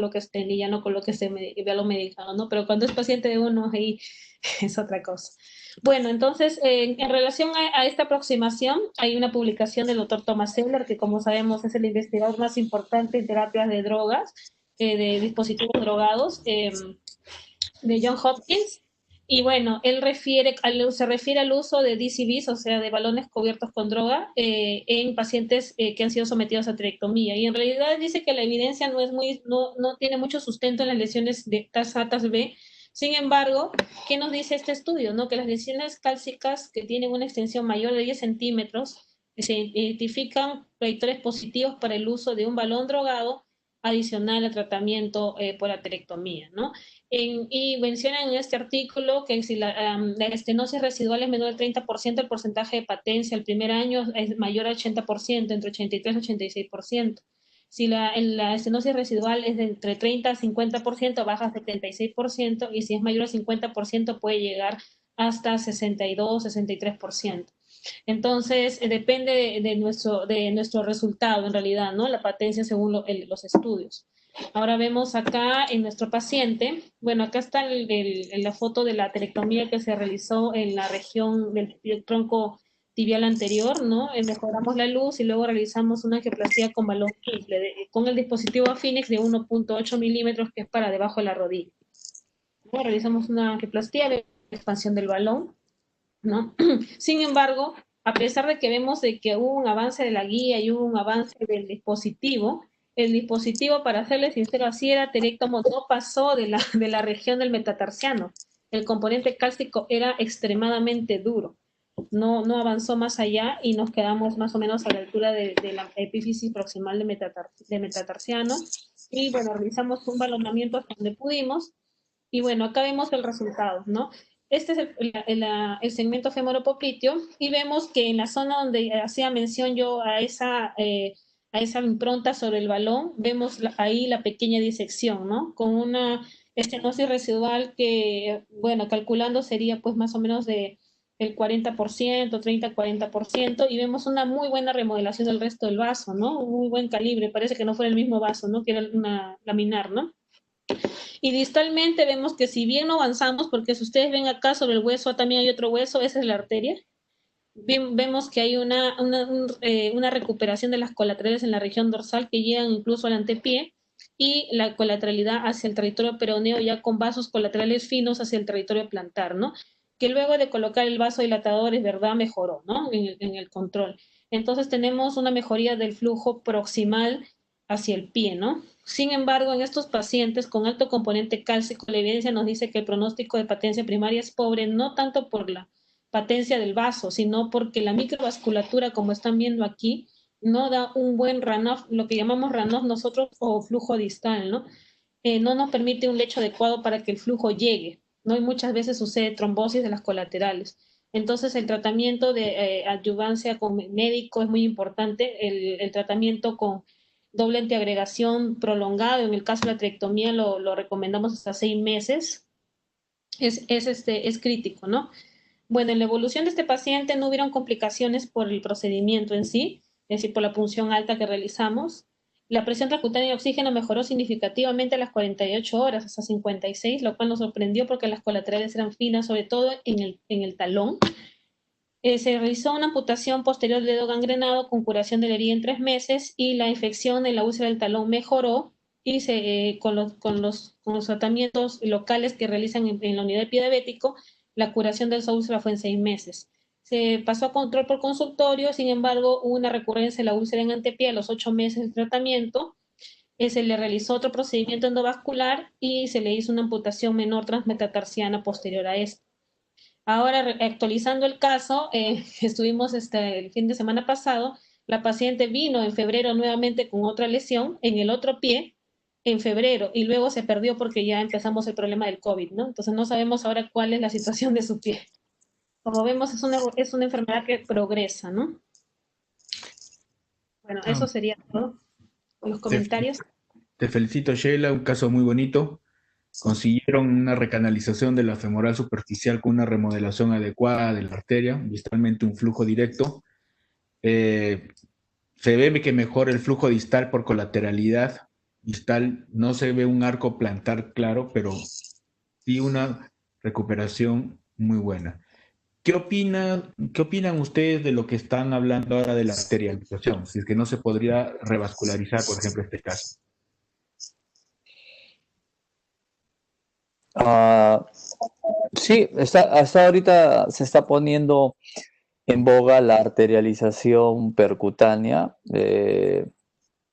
y ya no coloque ese balón medicado, ¿no? Pero cuando es paciente de uno, ahí es otra cosa. Bueno, entonces, en relación a esta aproximación, hay una publicación del doctor Thomas Seller, que como sabemos es el investigador más importante en terapias de drogas, de dispositivos drogados, de John Hopkins. Y bueno, se refiere al uso de DCBs, o sea, de balones cubiertos con droga, en pacientes que han sido sometidos a tirectomía. Y en realidad dice que la evidencia no tiene mucho sustento en las lesiones de TAS B. Sin embargo, ¿qué nos dice este estudio? ¿No? Que las lesiones cálcicas que tienen una extensión mayor de 10 centímetros se identifican predictores positivos para el uso de un balón drogado adicional al tratamiento por aterectomía, ¿no? Y mencionan en este artículo que si la estenosis residual es menor del 30%, el porcentaje de patencia el primer año es mayor al 80%, entre 83 y 86%. Si la estenosis residual es de entre 30 a 50%, baja a 76%, y si es mayor al 50% puede llegar hasta 62, 63%. Entonces, depende de nuestro resultado, en realidad, ¿no? La patencia según los estudios. Ahora vemos acá en nuestro paciente, bueno, acá está la foto de la aterectomía que se realizó en la región del tronco tibial anterior, ¿no? Mejoramos la luz y luego realizamos una angioplastia con balón simple, con el dispositivo Affinex de 1.8 milímetros, que es para debajo de la rodilla. ¿No? Realizamos una angioplastia de expansión del balón, ¿no? Sin embargo, a pesar de que vemos de que hubo un avance de la guía y hubo un avance del dispositivo, el dispositivo, para serles sincero, así era terectomo, no pasó de la región del metatarsiano. El componente cálcico era extremadamente duro. No avanzó más allá y nos quedamos más o menos a la altura de la epífisis proximal de metatarsiano. Y bueno, realizamos un balonamiento hasta donde pudimos. Y bueno, acá vemos el resultado, ¿no? Este es el segmento femoropopliteo, y vemos que en la zona donde hacía mención yo a esa impronta sobre el balón, vemos ahí la pequeña disección, ¿no? Con una estenosis residual que, bueno, calculando sería pues más o menos de el 40%, 30-40%, y vemos una muy buena remodelación del resto del vaso, ¿no? Un muy buen calibre, parece que no fuera el mismo vaso, ¿no? Que era una laminar, ¿no? Y distalmente vemos que si bien no avanzamos, porque si ustedes ven acá sobre el hueso también hay otro hueso, esa es la arteria, vemos que hay una recuperación de las colaterales en la región dorsal que llegan incluso al antepié, y la colateralidad hacia el territorio peroneo ya con vasos colaterales finos hacia el territorio plantar, ¿no? que luego de colocar el vasodilatador, es verdad, mejoró, ¿no? En el control. Entonces tenemos una mejoría del flujo proximal hacia el pie, ¿no? Sin embargo, en estos pacientes con alto componente cálcico, la evidencia nos dice que el pronóstico de patencia primaria es pobre, no tanto por la patencia del vaso, sino porque la microvasculatura, como están viendo aquí, no da un buen runoff, lo que llamamos runoff nosotros, o flujo distal, ¿no? No nos permite un lecho adecuado para que el flujo llegue, ¿no? Y muchas veces sucede trombosis de las colaterales. Entonces, el tratamiento de adyuvancia con médico es muy importante. El tratamiento con doble antiagregación prolongado, en el caso de la trictomía lo recomendamos hasta 6 meses, es crítico, ¿no? Bueno, en la evolución de este paciente no hubieron complicaciones por el procedimiento en sí, es decir, por la punción alta que realizamos. La presión transcutánea de oxígeno mejoró significativamente a las 48 horas, hasta 56, lo cual nos sorprendió porque las colaterales eran finas, sobre todo en el talón. Se realizó una amputación posterior del dedo gangrenado con curación de la herida en 3 meses y la infección en la úlcera del talón mejoró y con los tratamientos locales que realizan en la unidad de pie diabético, la curación de esa úlcera fue en 6 meses. Se pasó a control por consultorio, sin embargo, hubo una recurrencia de la úlcera en antepié a los 8 meses del tratamiento. Se le realizó otro procedimiento endovascular y se le hizo una amputación menor transmetatarsiana posterior a esto. Ahora, actualizando el caso, estuvimos el fin de semana pasado, la paciente vino en febrero nuevamente con otra lesión en el otro pie, en febrero, y luego se perdió porque ya empezamos el problema del COVID, ¿no? Entonces no sabemos ahora cuál es la situación de su pie. Como vemos, es una enfermedad que progresa, ¿no? Bueno, Ah, eso sería todo. Los te, comentarios. te felicito, Sheila, un caso muy bonito. Consiguieron una recanalización de la femoral superficial con una remodelación adecuada de la arteria, distalmente un flujo directo. Eh, Se ve que mejora el flujo distal por colateralidad. Distal no se ve un arco plantar claro, pero sí una recuperación muy buena. ¿Qué opinan ustedes de lo que están hablando ahora de la arterialización? Si es que no se podría revascularizar, por ejemplo, este caso. Ah, sí, hasta ahorita se está poniendo en boga la arterialización percutánea.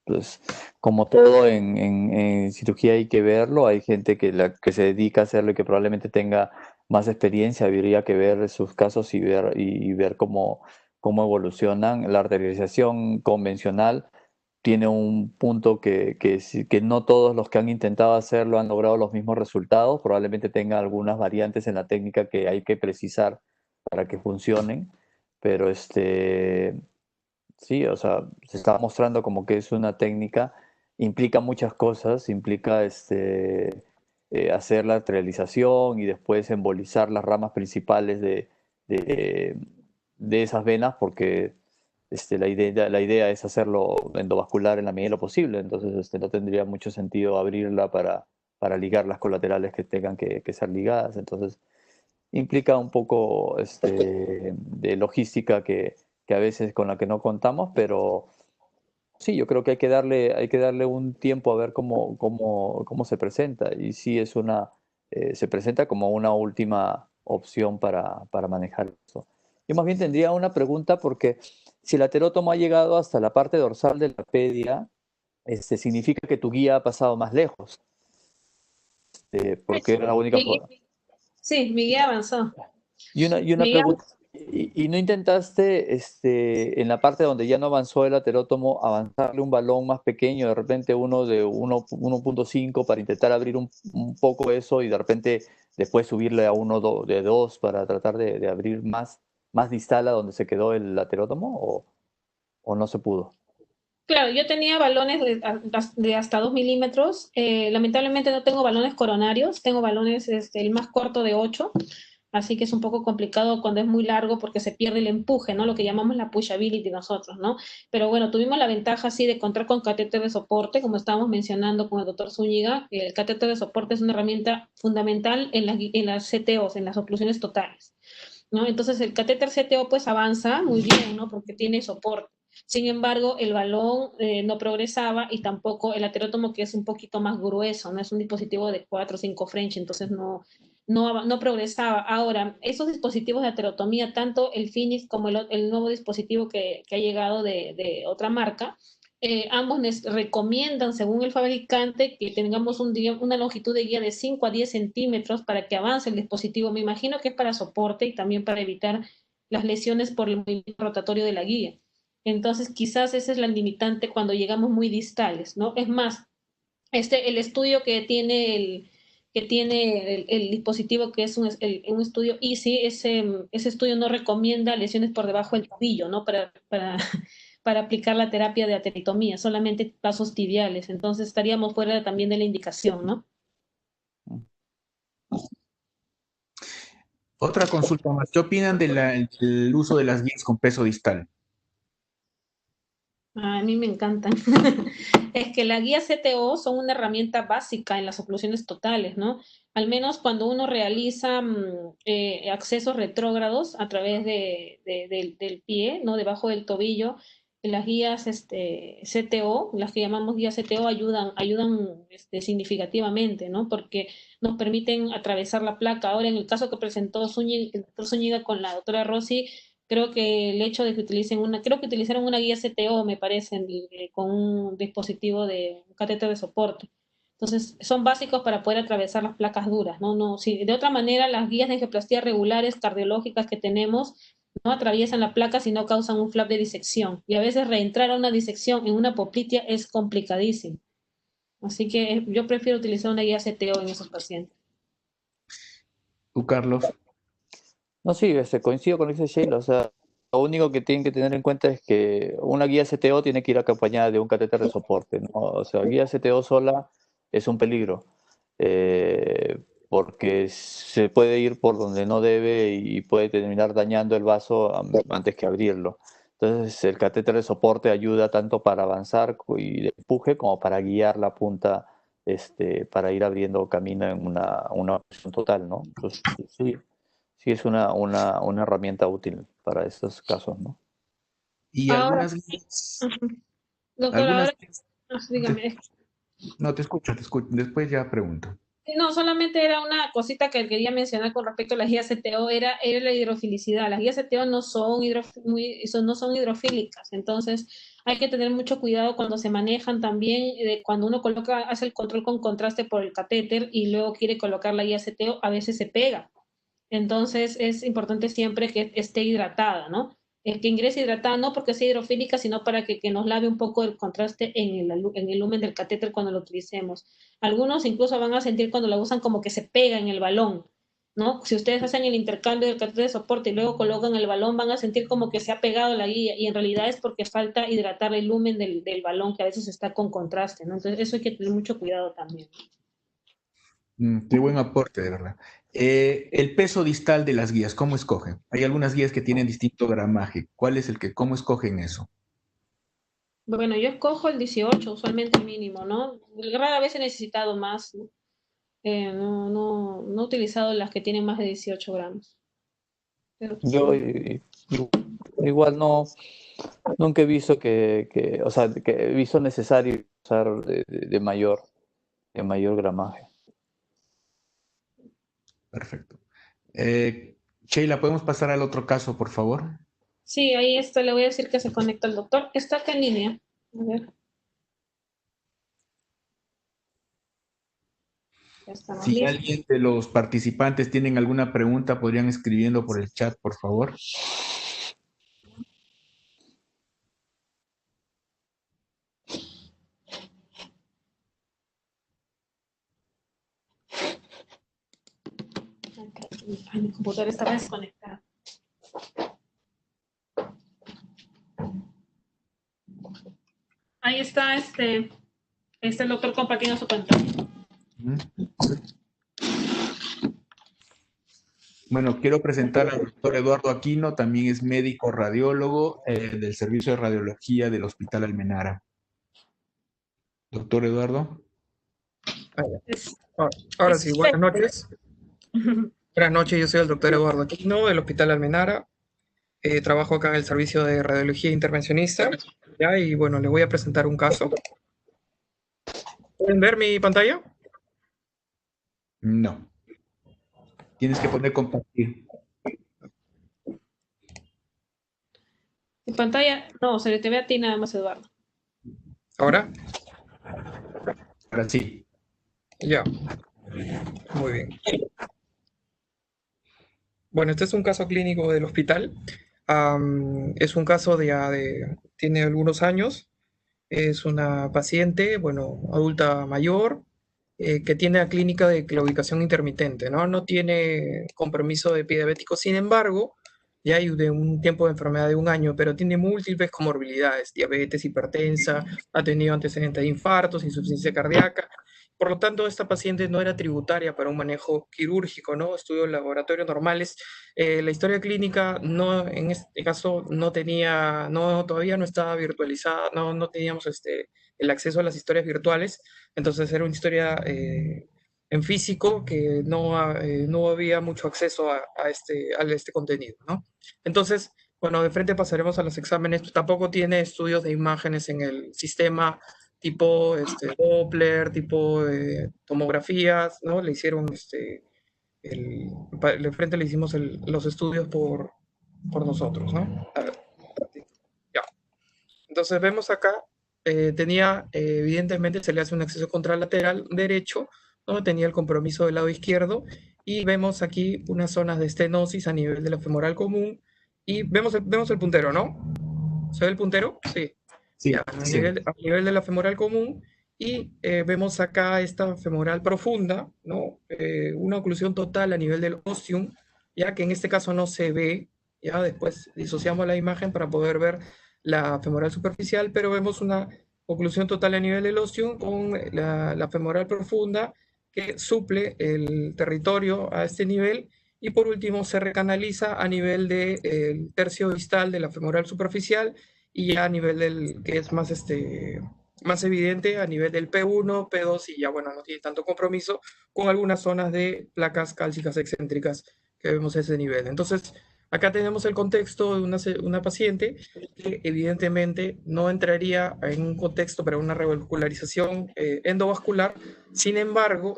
Pues como todo en cirugía hay que verlo, hay gente que se dedica a hacerlo y que probablemente tenga más experiencia, habría que ver sus casos y ver cómo evolucionan. La arterialización convencional tiene un punto que no todos los que han intentado hacerlo han logrado los mismos resultados, probablemente tenga algunas variantes en la técnica que hay que precisar para que funcionen, pero sí, o sea, se está mostrando como que es una técnica, implica muchas cosas, implica hacer la arterialización y después embolizar las ramas principales de, de esas venas, porque la idea es hacerlo endovascular en la medida de lo posible, entonces no tendría mucho sentido abrirla para ligar las colaterales que tengan que ser ligadas, entonces implica un poco de logística que a veces con la que no contamos, pero sí, yo creo que hay que darle un tiempo a ver cómo se presenta. Y sí se presenta como una última opción para manejar eso. Yo más bien tendría una pregunta porque si el aterótomo ha llegado hasta la parte dorsal de la pedia, significa que tu guía ha pasado más lejos, porque era la única forma. Sí, mi guía avanzó. Y una Mi guía pregunta, ¿y no intentaste en la parte donde ya no avanzó el aterótomo avanzarle un balón más pequeño, de repente uno de 1.5 para intentar abrir un poco eso y de repente después subirle a uno de 2 para tratar de abrir más distal a donde se quedó el aterótomo o no se pudo? Claro, yo tenía balones de hasta 2 milímetros. Lamentablemente no tengo balones coronarios, tengo balones, el más corto de 8, así que es un poco complicado cuando es muy largo porque se pierde el empuje, ¿no? Lo que llamamos la pushability nosotros, ¿no? Pero bueno, tuvimos la ventaja así de contar con catéter de soporte, como estábamos mencionando con el doctor Zúñiga. El catéter de soporte es una herramienta fundamental en las CTOs, en las oclusiones totales, ¿no? Entonces el catéter CTO pues avanza muy bien, ¿no? Porque tiene soporte. Sin embargo, el balón no progresaba y tampoco el aterótomo, que es un poquito más grueso, no es un dispositivo de 4 o 5 French, entonces no progresaba. Ahora, esos dispositivos de aterotomía, tanto el Phoenix como el nuevo dispositivo que ha llegado de otra marca, ambos recomiendan, según el fabricante, que tengamos una longitud de guía de 5 a 10 centímetros para que avance el dispositivo. Me imagino que es para soporte y también para evitar las lesiones por el movimiento rotatorio de la guía. Entonces, quizás esa es la limitante cuando llegamos muy distales, ¿no? Es más, el estudio que tiene el dispositivo, que es un estudio EASY, ese estudio no recomienda lesiones por debajo del tobillo, ¿no? Para aplicar la terapia de ateritomía, solamente pasos tibiales. Entonces estaríamos fuera también de la indicación, ¿no? Otra consulta más. ¿Qué opinan del uso de las guías con peso distal? A mí me encantan. Es que la guía CTO son una herramienta básica en las oclusiones totales, ¿no? Al menos cuando uno realiza accesos retrógrados a través del pie, ¿no? Debajo del tobillo, las guías CTO, las que llamamos guías CTO, ayudan significativamente, ¿no? Porque nos permiten atravesar la placa. Ahora, en el caso que presentó el doctor Zúñiga con la doctora Rossi, creo que el hecho de que creo que utilizaron una guía CTO, me parece, con un dispositivo de un catéter de soporte. Entonces, son básicos para poder atravesar las placas duras, ¿no? No, si de otra manera, las guías de angioplastía regulares cardiológicas que tenemos no atraviesan la placa, sino causan un flap de disección. Y a veces reentrar a una disección en una poplitea es complicadísimo. Así que yo prefiero utilizar una guía CTO en esos pacientes. ¿Tú, Carlos? No, sí, coincido con lo que dice Sheila. O sea, lo único que tienen que tener en cuenta es que una guía CTO tiene que ir acompañada de un catéter de soporte, ¿no? O sea, guía CTO sola es un peligro, porque se puede ir por donde no debe y puede terminar dañando el vaso antes que abrirlo. Entonces, el catéter de soporte ayuda tanto para avanzar y de empuje como para guiar la punta, para ir abriendo camino en una opción total, ¿no? Entonces, sí. Sí, es una herramienta útil para estos casos, ¿no? Y Ahora, algunas guías, doctora, algunas ahora, guías- dígame. no, te escucho, después ya pregunto. No, solamente era una cosita que quería mencionar con respecto a las guías CTO, era la hidrofilicidad. Las guías CTO no son hidrofílicas, entonces hay que tener mucho cuidado cuando se manejan también, cuando uno hace el control con contraste por el catéter y luego quiere colocar la guía CTO, a veces se pega. Entonces es importante siempre que esté hidratada, ¿no? Que ingrese hidratada no porque sea hidrofílica, sino para que nos lave un poco el contraste en el lumen del catéter cuando lo utilicemos. Algunos incluso van a sentir cuando la usan como que se pega en el balón, ¿no? Si ustedes hacen el intercambio del catéter de soporte y luego colocan el balón, van a sentir como que se ha pegado la guía y en realidad es porque falta hidratar el lumen del balón que a veces está con contraste, ¿no? Entonces eso hay que tener mucho cuidado también. Qué buen aporte, de verdad. El peso distal de las guías, ¿cómo escogen? Hay algunas guías que tienen distinto gramaje. ¿Cuál es cómo escogen eso? Bueno, yo escojo el 18, usualmente el mínimo, ¿no? Rara vez he necesitado más, ¿no? No he utilizado las que tienen más de 18 gramos. Pero Yo sí. igual nunca he visto o sea, que he visto necesario usar de mayor gramaje. Perfecto. Sheila, ¿podemos pasar al otro caso, por favor? Sí, ahí está, le voy a decir que se conecta el doctor. Está acá en línea. A ver. Ya estamos Si listos. alguien de los participantes tienen alguna pregunta, podrían escribiendo por el chat, por favor. Ay, mi computadora está desconectada. Ahí está el doctor compartiendo su pantalla. Bueno, quiero presentar al doctor Eduardo Aquino, también es médico radiólogo del Servicio de Radiología del Hospital Almenara. Doctor Eduardo. Ahora sí, buenas noches. Buenas noches, yo soy el doctor Eduardo Aquino del Hospital Almenara. Trabajo acá en el Servicio de Radiología Intervencionista. ¿Ya? Y bueno, les voy a presentar un caso. ¿Pueden ver mi pantalla? No. Tienes que poner compartir. En pantalla, no, se le te ve a ti nada más, Eduardo. ¿Ahora? Ahora sí. Ya. Muy bien. Bueno, este es un caso clínico del hospital. Es un caso tiene algunos años. Es una paciente, bueno, adulta mayor, que tiene la clínica de claudicación intermitente, ¿no? No tiene compromiso de pie diabético, sin embargo, ya hay de un tiempo de enfermedad de 1 año, pero tiene múltiples comorbilidades, diabetes, hipertensa, ha tenido antecedentes de infartos, insuficiencia cardíaca. Por lo tanto, esta paciente no era tributaria para un manejo quirúrgico, ¿no? Estudios laboratorios normales. La historia clínica no, en este caso no tenía, no, todavía no estaba virtualizada, no teníamos el acceso a las historias virtuales, entonces era una historia en físico que no había mucho acceso a este contenido, ¿no? Entonces, bueno, de frente pasaremos a los exámenes. Tampoco tiene estudios de imágenes en el sistema tipo Doppler, tipo tomografías, ¿no? Le hicieron de frente le hicimos los estudios por nosotros, ¿no? A ver, ya. Entonces vemos acá, evidentemente se le hace un acceso contralateral derecho, ¿no? Tenía el compromiso del lado izquierdo, y vemos aquí unas zonas de estenosis a nivel de la femoral común, y vemos el puntero, ¿no? ¿Se ve el puntero? Sí. Sí, Ya, sí. a nivel de la femoral común, y vemos acá esta femoral profunda, ¿no? Una oclusión total a nivel del ostium, ya que en este caso no se ve, ya después disociamos la imagen para poder ver la femoral superficial, pero vemos una oclusión total a nivel del ostium con la femoral profunda que suple el territorio a este nivel, y por último se recanaliza a nivel del tercio distal de la femoral superficial, y ya a nivel del que es más evidente a nivel del P1, P2, y ya bueno, no tiene tanto compromiso con algunas zonas de placas cálcicas excéntricas que vemos a ese nivel. Entonces, acá tenemos el contexto de una paciente que evidentemente no entraría en un contexto para una revascularización endovascular. Sin embargo,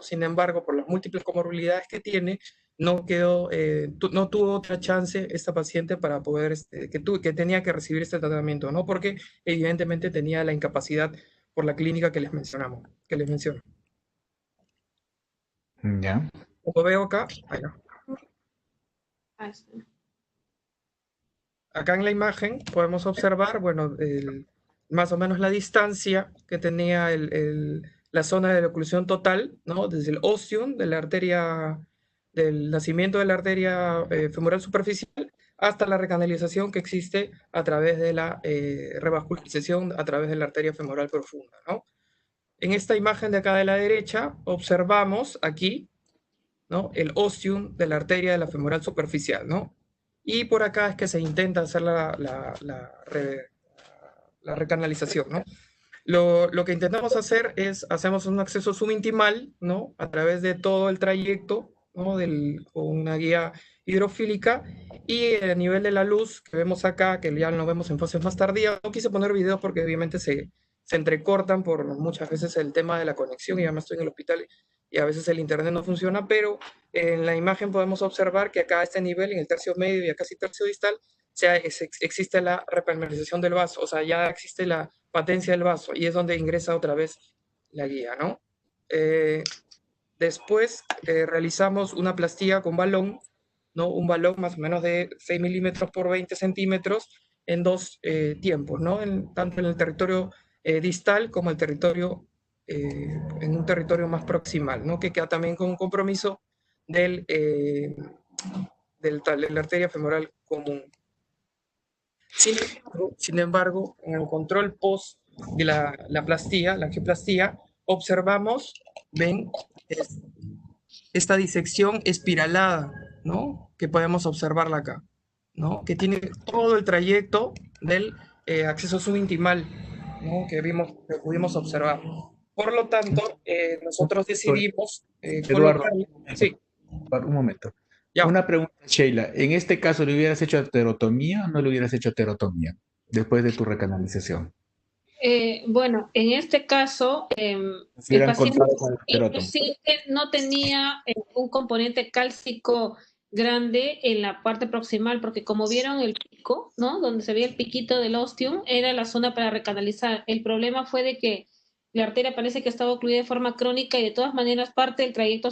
por las múltiples comorbilidades que tiene, no tuvo otra chance esta paciente para poder, que tenía que recibir este tratamiento, ¿no? Porque evidentemente tenía la incapacidad por la clínica que les menciono. Ya. Como veo acá, acá en la imagen podemos observar, bueno, más o menos la distancia que tenía la zona de la oclusión total, ¿no? Desde el ostium de la arteria, del nacimiento de la arteria femoral superficial, hasta la recanalización que existe a través de la revascularización a través de la arteria femoral profunda, ¿no? En esta imagen de acá de la derecha observamos aquí, ¿no? El ostium de la arteria de la femoral superficial, ¿no? Y por acá es que se intenta hacer la recanalización, ¿no? Lo que intentamos hacer es, hacemos un acceso subintimal, ¿no? A través de todo el trayecto, ¿no? Con una guía hidrofílica, y a nivel de la luz que vemos acá, que ya lo vemos en fases más tardías. No quise poner videos porque obviamente se entrecortan por muchas veces el tema de la conexión, y además estoy en el hospital y a veces el internet no funciona, pero en la imagen podemos observar que acá a este nivel, en el tercio medio y a casi tercio distal, existe la repermeabilización del vaso, o sea, ya existe la patencia del vaso, y es donde ingresa otra vez la guía, ¿no? Después realizamos una plastía con balón, ¿no? Un balón más o menos de 6 milímetros por 20 centímetros en dos tiempos, ¿no? Tanto en el territorio distal como en un territorio más proximal, ¿no? Que queda también con un compromiso de la arteria femoral común. Sin embargo, en el control post de la plastía, la angioplastía, observamos, ven, esta disección espiralada, ¿no? Que podemos observarla acá, ¿no? Que tiene todo el trayecto del acceso subintimal, ¿no? Que pudimos observar. Por lo tanto, nosotros decidimos Eduardo, colocarle... Sí, un momento. ya. Una pregunta, Sheila. ¿En este caso le hubieras hecho aterotomía o no le hubieras hecho aterotomía después de tu recanalización? Bueno, en este caso, Si el hubieran paciente, encontrado con el escleroto. no tenía un componente cálcico grande en la parte proximal, porque como vieron el pico, ¿no? Donde se veía el piquito del ostium, era la zona para recanalizar. El problema fue de que la arteria parece que estaba ocluida de forma crónica y de todas maneras parte del trayecto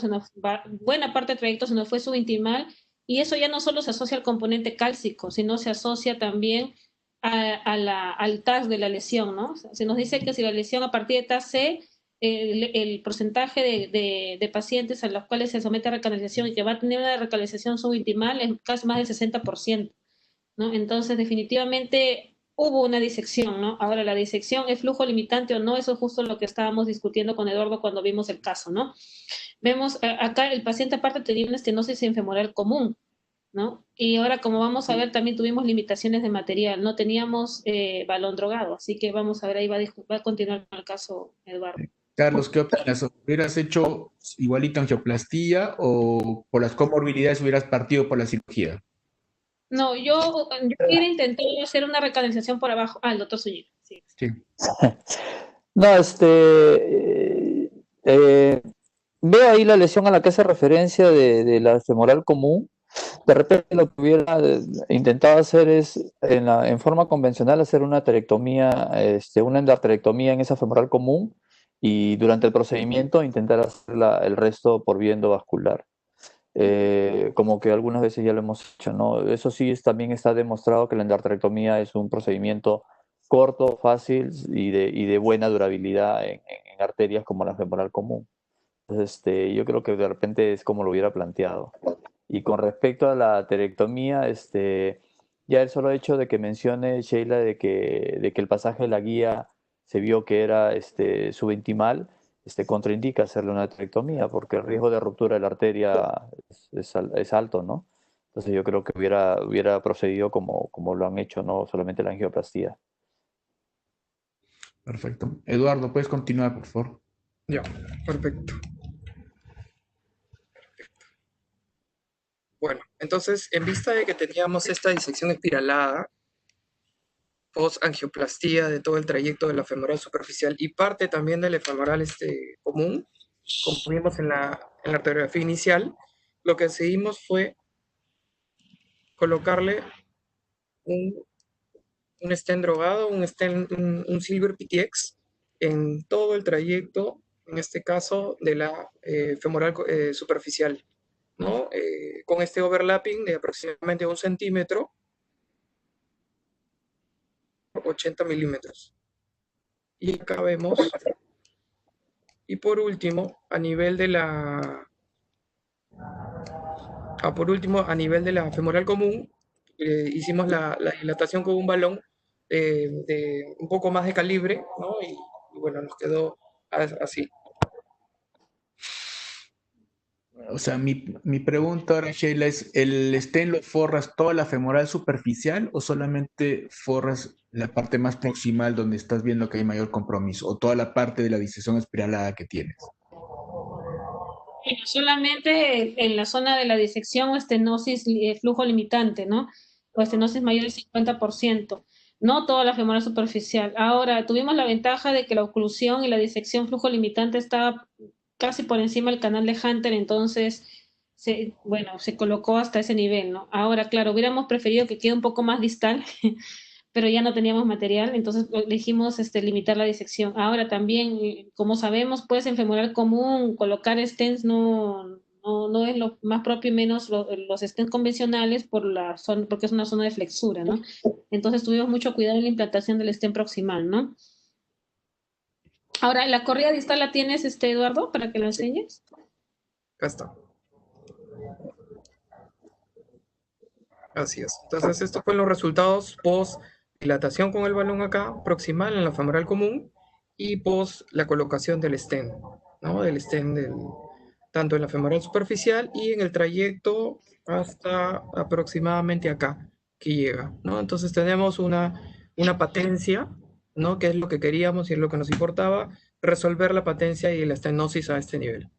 buena parte del trayecto se nos fue subintimal, y eso ya no solo se asocia al componente cálcico, sino se asocia también al TAS de la lesión, ¿no? O sea, se nos dice que si la lesión a partir de TAS C, el porcentaje de pacientes a los cuales se somete a recanalización y que va a tener una recanalización subintimal es casi más del 60%, ¿no? Entonces, definitivamente hubo una disección, ¿no? Ahora, la disección es flujo limitante o no, eso es justo lo que estábamos discutiendo con Eduardo cuando vimos el caso, ¿no? Vemos acá el paciente aparte tenía una estenosis femoral común, ¿no? Y ahora, como vamos a ver, también tuvimos limitaciones de material, no teníamos balón drogado, así que vamos a ver, ahí va a continuar con el caso, Eduardo. Carlos, ¿qué opinas? ¿Hubieras hecho igualito angioplastía o por las comorbilidades hubieras partido por la cirugía? No, yo hubiera intentado hacer una recanalización por abajo. Ah, el doctor Zúñiga, sí. Sí. No, veo ahí la lesión a la que hace referencia de la femoral común. De repente lo que hubiera intentado hacer es, en forma convencional, hacer una aterectomía, una endarterectomía en esa femoral común, y durante el procedimiento intentar hacer el resto por vía endovascular. Como que algunas veces ya lo hemos hecho, ¿no? Eso sí, también está demostrado que la endarterectomía es un procedimiento corto, fácil y de buena durabilidad en arterias como la femoral común. Entonces, yo creo que de repente es como lo hubiera planteado. Y con respecto a la aterectomía, ya el solo hecho de que mencione, Sheila, de que el pasaje de la guía se vio que era subintimal, contraindica hacerle una aterectomía, porque el riesgo de ruptura de la arteria es alto, ¿no? Entonces yo creo que hubiera procedido como lo han hecho, no solamente la angioplastía. Perfecto. Eduardo, ¿puedes continuar, por favor? Ya, perfecto. Bueno, entonces, en vista de que teníamos esta disección espiralada, post-angioplastía de todo el trayecto de la femoral superficial y parte también del femoral común, como vimos en la arteriografía inicial, lo que decidimos fue colocarle un stent drogado, un Silver PTX en todo el trayecto, en este caso, de la femoral superficial, ¿no? Con este overlapping de aproximadamente 1 centímetro, 80 milímetros. Y acá vemos, y por último, a nivel de la femoral común, hicimos la dilatación con un balón de un poco más de calibre, ¿no? Y bueno, nos quedó así. O sea, mi pregunta ahora, Sheila, es, ¿el stent lo forras toda la femoral superficial o solamente forras la parte más proximal donde estás viendo que hay mayor compromiso o toda la parte de la disección espiralada que tienes? Solamente en la zona de la disección o estenosis flujo limitante, ¿no? O estenosis mayor del 50%, no toda la femoral superficial. Ahora, tuvimos la ventaja de que la oclusión y la disección flujo limitante estaba casi por encima del canal de Hunter, entonces, se colocó hasta ese nivel, ¿no? Ahora, claro, hubiéramos preferido que quede un poco más distal, pero ya no teníamos material, entonces elegimos limitar la disección. Ahora también, como sabemos, pues en femoral común colocar stents no es lo más propio, y menos los stents convencionales porque es una zona de flexura, ¿no? Entonces tuvimos mucho cuidado en la implantación del stent proximal, ¿no? Ahora, ¿la corrida distal la tienes, Eduardo, para que la enseñes? Acá está. Así es. Entonces, estos fueron los resultados post dilatación con el balón acá, proximal en la femoral común, y post la colocación del stent, ¿no? Del stent tanto en la femoral superficial y en el trayecto hasta aproximadamente acá que llega, ¿no? Entonces tenemos una patencia, ¿no? Que es lo que queríamos y es lo que nos importaba, resolver la patencia y la estenosis a este nivel.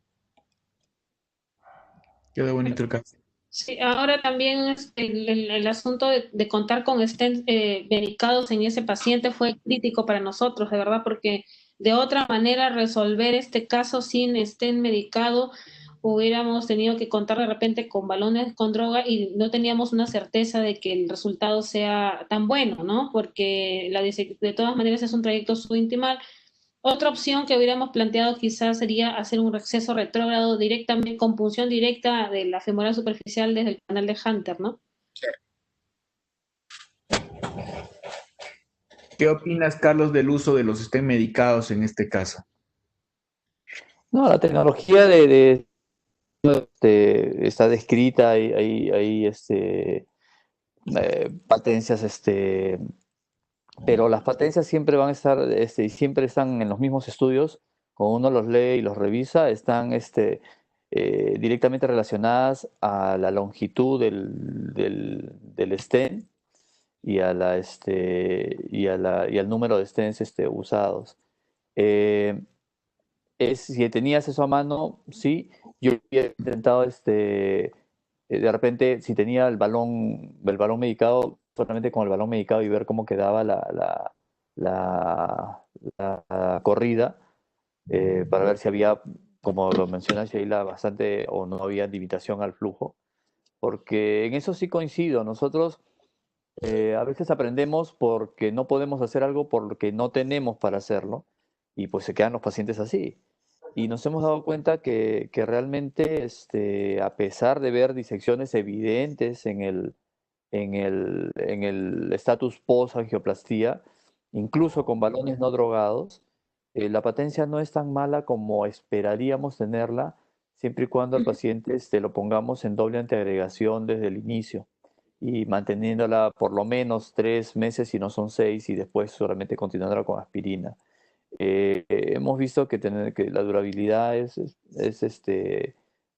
Quedó bonito el caso. Sí, ahora también el asunto de contar con stents medicados en ese paciente fue crítico para nosotros, de verdad, porque de otra manera resolver este caso sin stent medicado hubiéramos tenido que contar de repente con balones con droga y no teníamos una certeza de que el resultado sea tan bueno, ¿no? Porque de todas maneras es un trayecto subintimal. Otra opción que hubiéramos planteado quizás sería hacer un acceso retrógrado directamente, con punción directa de la femoral superficial desde el canal de Hunter, ¿no? ¿Qué opinas, Carlos, del uso de los estén medicados en este caso? No, la tecnología está descrita, hay patencias, pero las patencias siempre van a estar, y siempre están en los mismos estudios, cuando uno los lee y los revisa, están directamente relacionadas a la longitud del stent y y al número de stents usados. Eh, si tenías eso a mano, sí, yo había intentado de repente, si tenía el balón medicado, solamente con el balón medicado y ver cómo quedaba la, la corrida, para ver si había, como lo menciona Sheila, bastante o no había limitación al flujo, porque en eso sí coincido. Nosotros a veces aprendemos porque no podemos hacer algo porque no tenemos para hacerlo y pues se quedan los pacientes así. Y nos hemos dado cuenta que realmente, a pesar de ver disecciones evidentes en el estatus post-angioplastía, incluso con balones no drogados, la patencia no es tan mala como esperaríamos tenerla, siempre y cuando al paciente lo pongamos en doble antiagregación desde el inicio y manteniéndola por lo menos 3 meses, si no son 6, y después solamente continuándola con aspirina. Hemos visto que la durabilidad es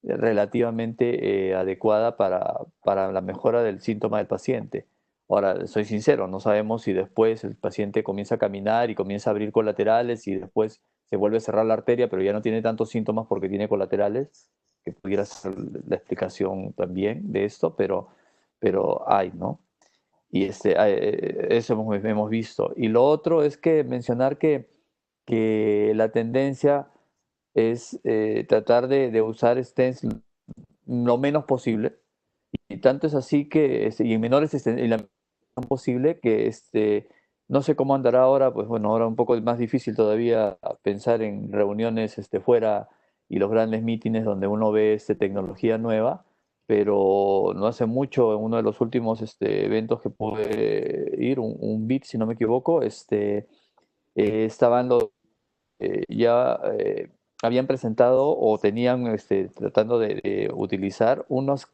relativamente adecuada para la mejora del síntoma del paciente. Ahora, soy sincero, no sabemos si después el paciente comienza a caminar y comienza a abrir colaterales y después se vuelve a cerrar la arteria, pero ya no tiene tantos síntomas porque tiene colaterales, que pudiera ser la explicación también de esto, pero hay, ¿no? Y eso hemos visto. Y lo otro es que mencionar que la tendencia es tratar de usar stents lo menos posible. Y tanto es así que, y en menores y la menor posible, que no sé cómo andará ahora, pues bueno, ahora un poco más difícil todavía pensar en reuniones fuera y los grandes mítines donde uno ve tecnología nueva, pero no hace mucho, en uno de los últimos eventos que pude ir, un BIT, si no me equivoco, estaban ya habían presentado o tenían tratando de utilizar unos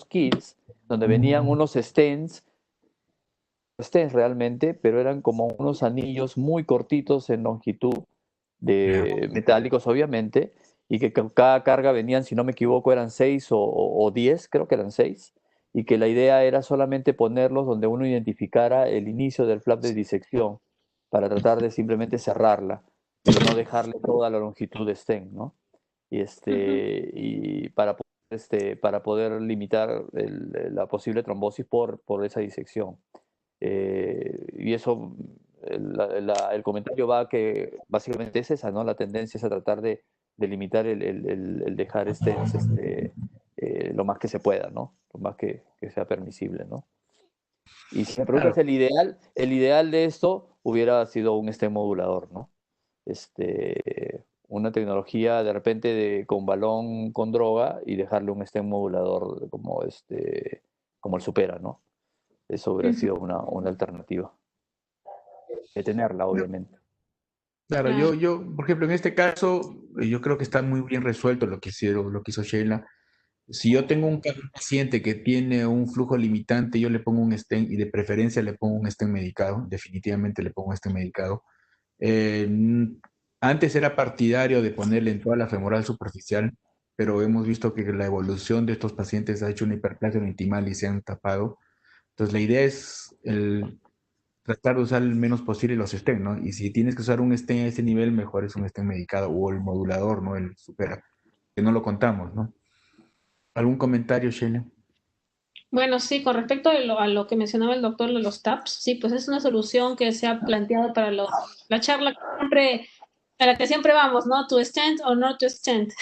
kits donde venían unos stents realmente, pero eran como unos anillos muy cortitos en longitud, de metálicos obviamente, y que con cada carga venían, si no me equivoco, eran 6 o 10, creo que eran 6, y que la idea era solamente ponerlos donde uno identificara el inicio del flap de disección para tratar de simplemente cerrarla, pero no dejarle toda la longitud de stent, ¿no? Y para poder limitar la posible trombosis por esa disección. Y eso, el comentario va que básicamente es esa, ¿no? La tendencia es a tratar de limitar el dejar lo más que se pueda, ¿no? Lo más que sea permisible, ¿no? Y si me preguntas Claro. el ideal de esto hubiera sido un stent modulador, ¿no? Una tecnología de repente con balón con droga y dejarle un stent modulador como el Supera, ¿no? Eso hubiera sido una alternativa. De tenerla, obviamente. Claro, Claro. por ejemplo, en este caso, yo creo que está muy bien resuelto lo que hizo Sheila. Si yo tengo un paciente que tiene un flujo limitante, yo le pongo un stent y de preferencia le pongo un stent medicado, definitivamente le pongo un stent medicado. Eh, n- Antes era partidario de ponerle en toda la femoral superficial, pero hemos visto que la evolución de estos pacientes ha hecho una hiperplasia intimal y se han tapado. Entonces la idea es tratar de usar el menos posible los stents, ¿no? Y si tienes que usar un stent a ese nivel, mejor es un stent medicado o el modulador, ¿no? El supera, que no lo contamos, ¿no? ¿Algún comentario, Sheila? Bueno, sí, con respecto a lo que mencionaba el doctor de los TAPS, sí, pues es una solución que se ha planteado para la charla que siempre, a la que siempre vamos, ¿no? To stand or not to stand,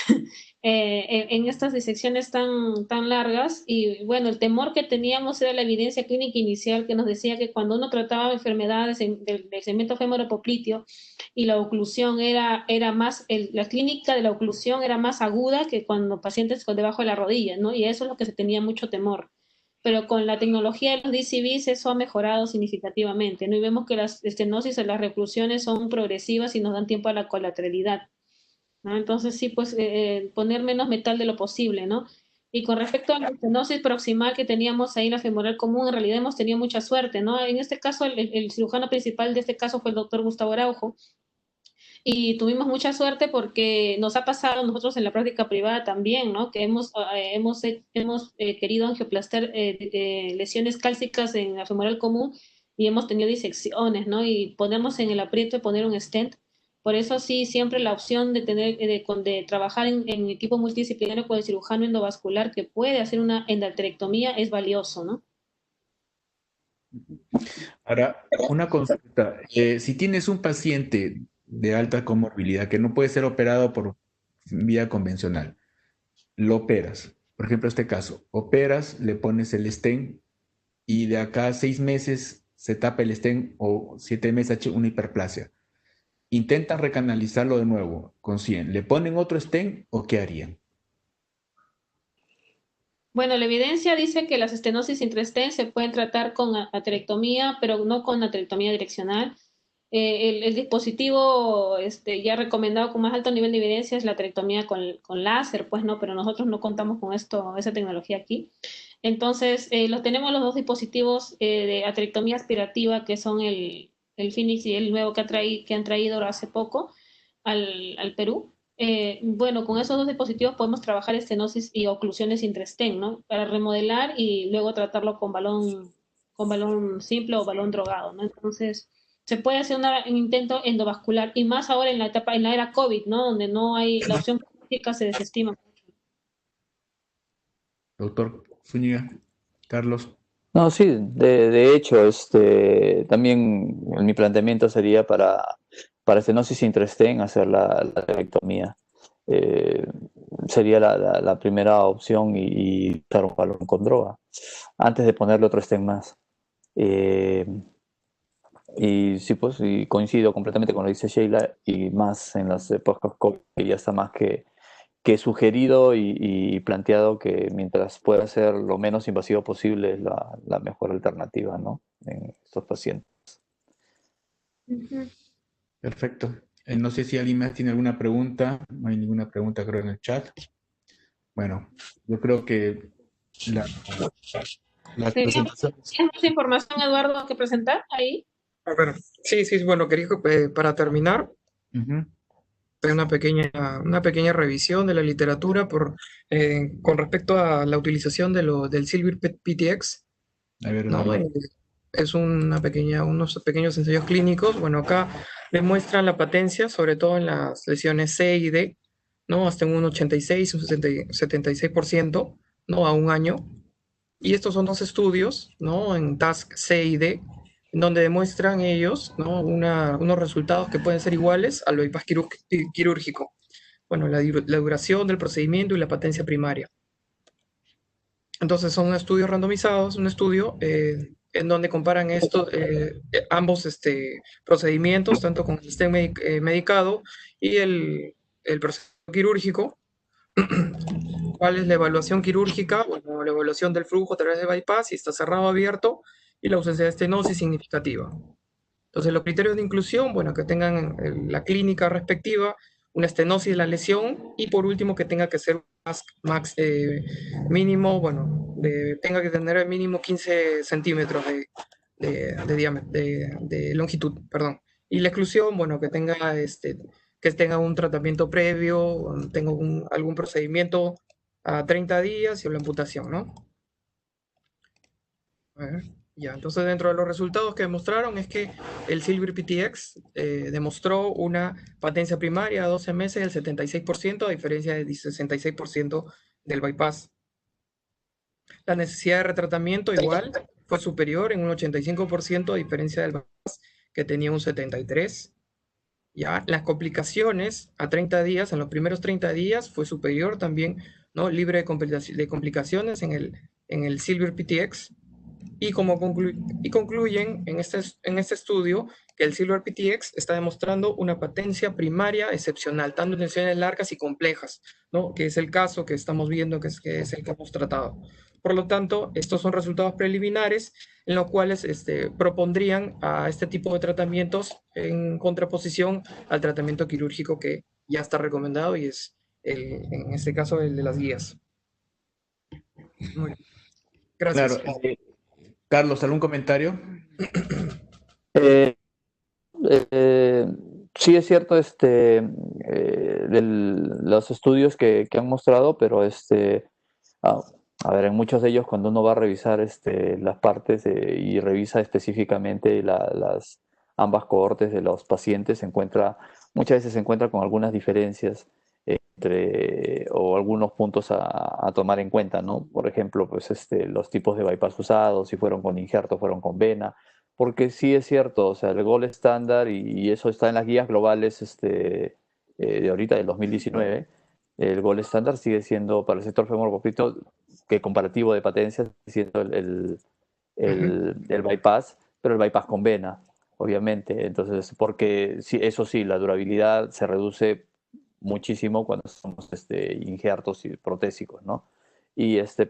en estas disecciones tan largas. Y bueno, el temor que teníamos era la evidencia clínica inicial que nos decía que cuando uno trataba enfermedades del segmento femoropopliteo y la oclusión era más, la clínica de la oclusión era más aguda que cuando pacientes con debajo de la rodilla, ¿no? Y eso es lo que se tenía mucho temor, pero con la tecnología de los DCBs eso ha mejorado significativamente, ¿no? Y vemos que las estenosis o las reclusiones son progresivas y nos dan tiempo a la colateralidad, ¿no? Entonces sí, pues poner menos metal de lo posible, ¿no? Y con respecto a la estenosis proximal que teníamos ahí en la femoral común, en realidad hemos tenido mucha suerte, ¿no? En este caso, el cirujano principal de este caso fue el doctor Gustavo Araujo, y tuvimos mucha suerte porque nos ha pasado nosotros en la práctica privada también, ¿no? Que hemos querido angioplastar lesiones cálcicas en la femoral común y hemos tenido disecciones, ¿no? Y ponemos en el aprieto de poner un stent. Por eso sí, siempre la opción de tener, de trabajar en equipo multidisciplinario con el cirujano endovascular que puede hacer una endarterectomía es valioso, ¿no? Ahora, una consulta. Si tienes un paciente de alta comorbilidad que no puede ser operado por vía convencional, lo operas. Por ejemplo, este caso, operas, le pones el stent y de acá a 6 meses se tapa el stent o 7 meses una hiperplasia. Intentan recanalizarlo de nuevo con 100. ¿Le ponen otro stent o qué harían? Bueno, la evidencia dice que las estenosis intrastent se pueden tratar con aterectomía, pero no con aterectomía direccional. El dispositivo ya recomendado con más alto nivel de evidencia es la aterectomía con láser, pues no, pero nosotros no contamos con esa tecnología aquí. Entonces, tenemos los dos dispositivos de aterectomía aspirativa, que son el Phoenix y el nuevo que han traído hace poco al Perú. Bueno, con esos dos dispositivos podemos trabajar estenosis y oclusiones intrastent, ¿no? Para remodelar y luego tratarlo con balón simple o balón drogado, ¿no? Entonces, se puede hacer un intento endovascular y más ahora en la era COVID, ¿no? Donde no hay, la opción quirúrgica se desestima. Doctor Zúñiga, Carlos. No, sí, de hecho, también mi planteamiento sería para estenosis intrastent hacer la aterectomía. Eh, Sería la primera opción y usar un balón con droga antes de ponerle otro stent más. Eh, y sí, pues, y coincido completamente con lo que dice Sheila y más en las épocas COVID, que ya está más que sugerido y planteado que mientras pueda ser lo menos invasivo posible es la mejor alternativa, ¿no? En estos pacientes. Perfecto. No sé si alguien más tiene alguna pregunta. No hay ninguna pregunta, creo, en el chat. Bueno, yo creo que las ¿Tienes presentaciones. más información, Eduardo, que presentar ahí? A ver, sí, bueno, quería para terminar, Ujú. una pequeña revisión de la literatura con respecto a la utilización del Silver PTX, A ver, ¿no? dale. Es unos pequeños ensayos clínicos. Bueno, acá demuestran la patencia, sobre todo en las lesiones C y D, ¿no? Hasta un 86, un 76%, ¿no? A un año. Y estos son dos estudios, ¿no? En TASC C y D, en donde demuestran ellos, ¿no? Unos resultados que pueden ser iguales al bypass quirúrgico. Bueno, la duración del procedimiento y la patencia primaria. Entonces son estudios randomizados, un estudio en donde comparan ambos procedimientos, tanto con el stent medicado y el proceso quirúrgico. ¿Cuál es la evaluación quirúrgica? Bueno, la evaluación del flujo a través de bypass, si está cerrado o abierto, y la ausencia de estenosis significativa. Entonces, los criterios de inclusión, bueno, que tengan la clínica respectiva, una estenosis de la lesión, y por último, que tenga que ser mínimo, bueno, tenga que tener mínimo 15 centímetros de diámetro, de longitud, perdón. Y la exclusión, bueno, que tenga un tratamiento previo, tenga algún procedimiento a 30 días y la amputación, ¿no? A ver, ya, entonces dentro de los resultados que demostraron es que el Silver PTX demostró una patencia primaria a 12 meses del 76%, a diferencia del 66% del bypass. La necesidad de retratamiento igual fue superior en un 85% a diferencia del bypass que tenía un 73%. Ya, las complicaciones a 30 días, en los primeros 30 días fue superior también, ¿no? Libre de complicaciones en el Silver PTX. Y concluyen en este estudio que el Silver PTX está demostrando una patencia primaria excepcional, dando tensiones largas y complejas, ¿no? Que es el caso que estamos viendo, que es el que hemos tratado. Por lo tanto, estos son resultados preliminares en los cuales propondrían a este tipo de tratamientos en contraposición al tratamiento quirúrgico que ya está recomendado y es, en este caso, el de las guías. Muy bien. Gracias. Claro. Carlos, ¿algún comentario? Eh, eh, sí es cierto los estudios que han mostrado, pero a, a ver, en muchos de ellos cuando uno va a revisar las partes y revisa específicamente las ambas cohortes de los pacientes, muchas veces se encuentra con algunas diferencias o algunos puntos a tomar en cuenta, ¿no? Por ejemplo, pues los tipos de bypass usados, si fueron con injerto, fueron con vena, porque sí es cierto, o sea, el gold estándar, y eso está en las guías globales de ahorita, del 2019, el gold estándar sigue siendo para el sector femoropoplito, que comparativo de patencias, siendo el bypass, pero el bypass con vena, obviamente. Entonces, porque sí, eso sí, la durabilidad se reduce muchísimo cuando somos injertos y protésicos, ¿no?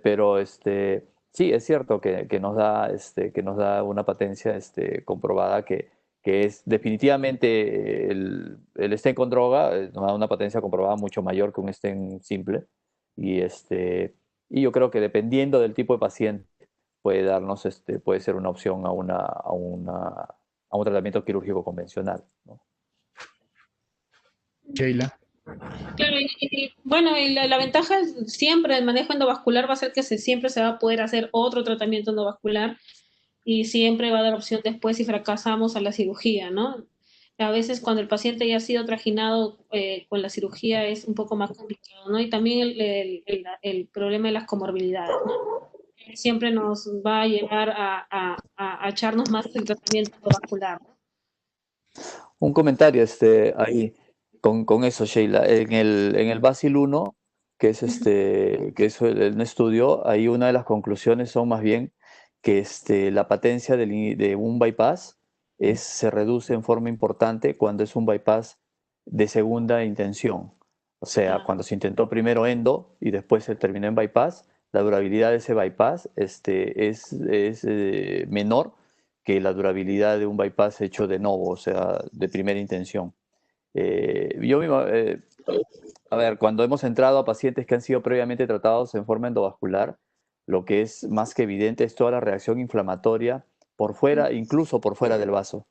Pero sí, es cierto que nos da una patencia comprobada que es definitivamente el stent con droga, nos da una patencia comprobada mucho mayor que un stent simple. Y, y yo creo que dependiendo del tipo de paciente puede ser una opción a un tratamiento quirúrgico convencional, ¿no? Sheila. Claro, bueno, y la ventaja siempre del manejo endovascular va a ser que siempre se va a poder hacer otro tratamiento endovascular y siempre va a dar opción después si fracasamos a la cirugía, ¿no? A veces cuando el paciente ya ha sido trajinado con la cirugía es un poco más complicado, ¿no? Y también el problema de las comorbilidades, ¿no? Siempre nos va a llevar a echarnos más el tratamiento endovascular, ¿no? Un comentario ahí con eso, Sheila. En el Basil 1, que es, que es un estudio, ahí una de las conclusiones son más bien que la patencia de un bypass se reduce en forma importante cuando es un bypass de segunda intención. O sea, cuando se intentó primero endo y después se terminó en bypass, la durabilidad de ese bypass es menor que la durabilidad de un bypass hecho de novo, o sea, de primera intención. A ver, cuando hemos entrado a pacientes que han sido previamente tratados en forma endovascular, lo que es más que evidente es toda la reacción inflamatoria por fuera, incluso por fuera del vaso.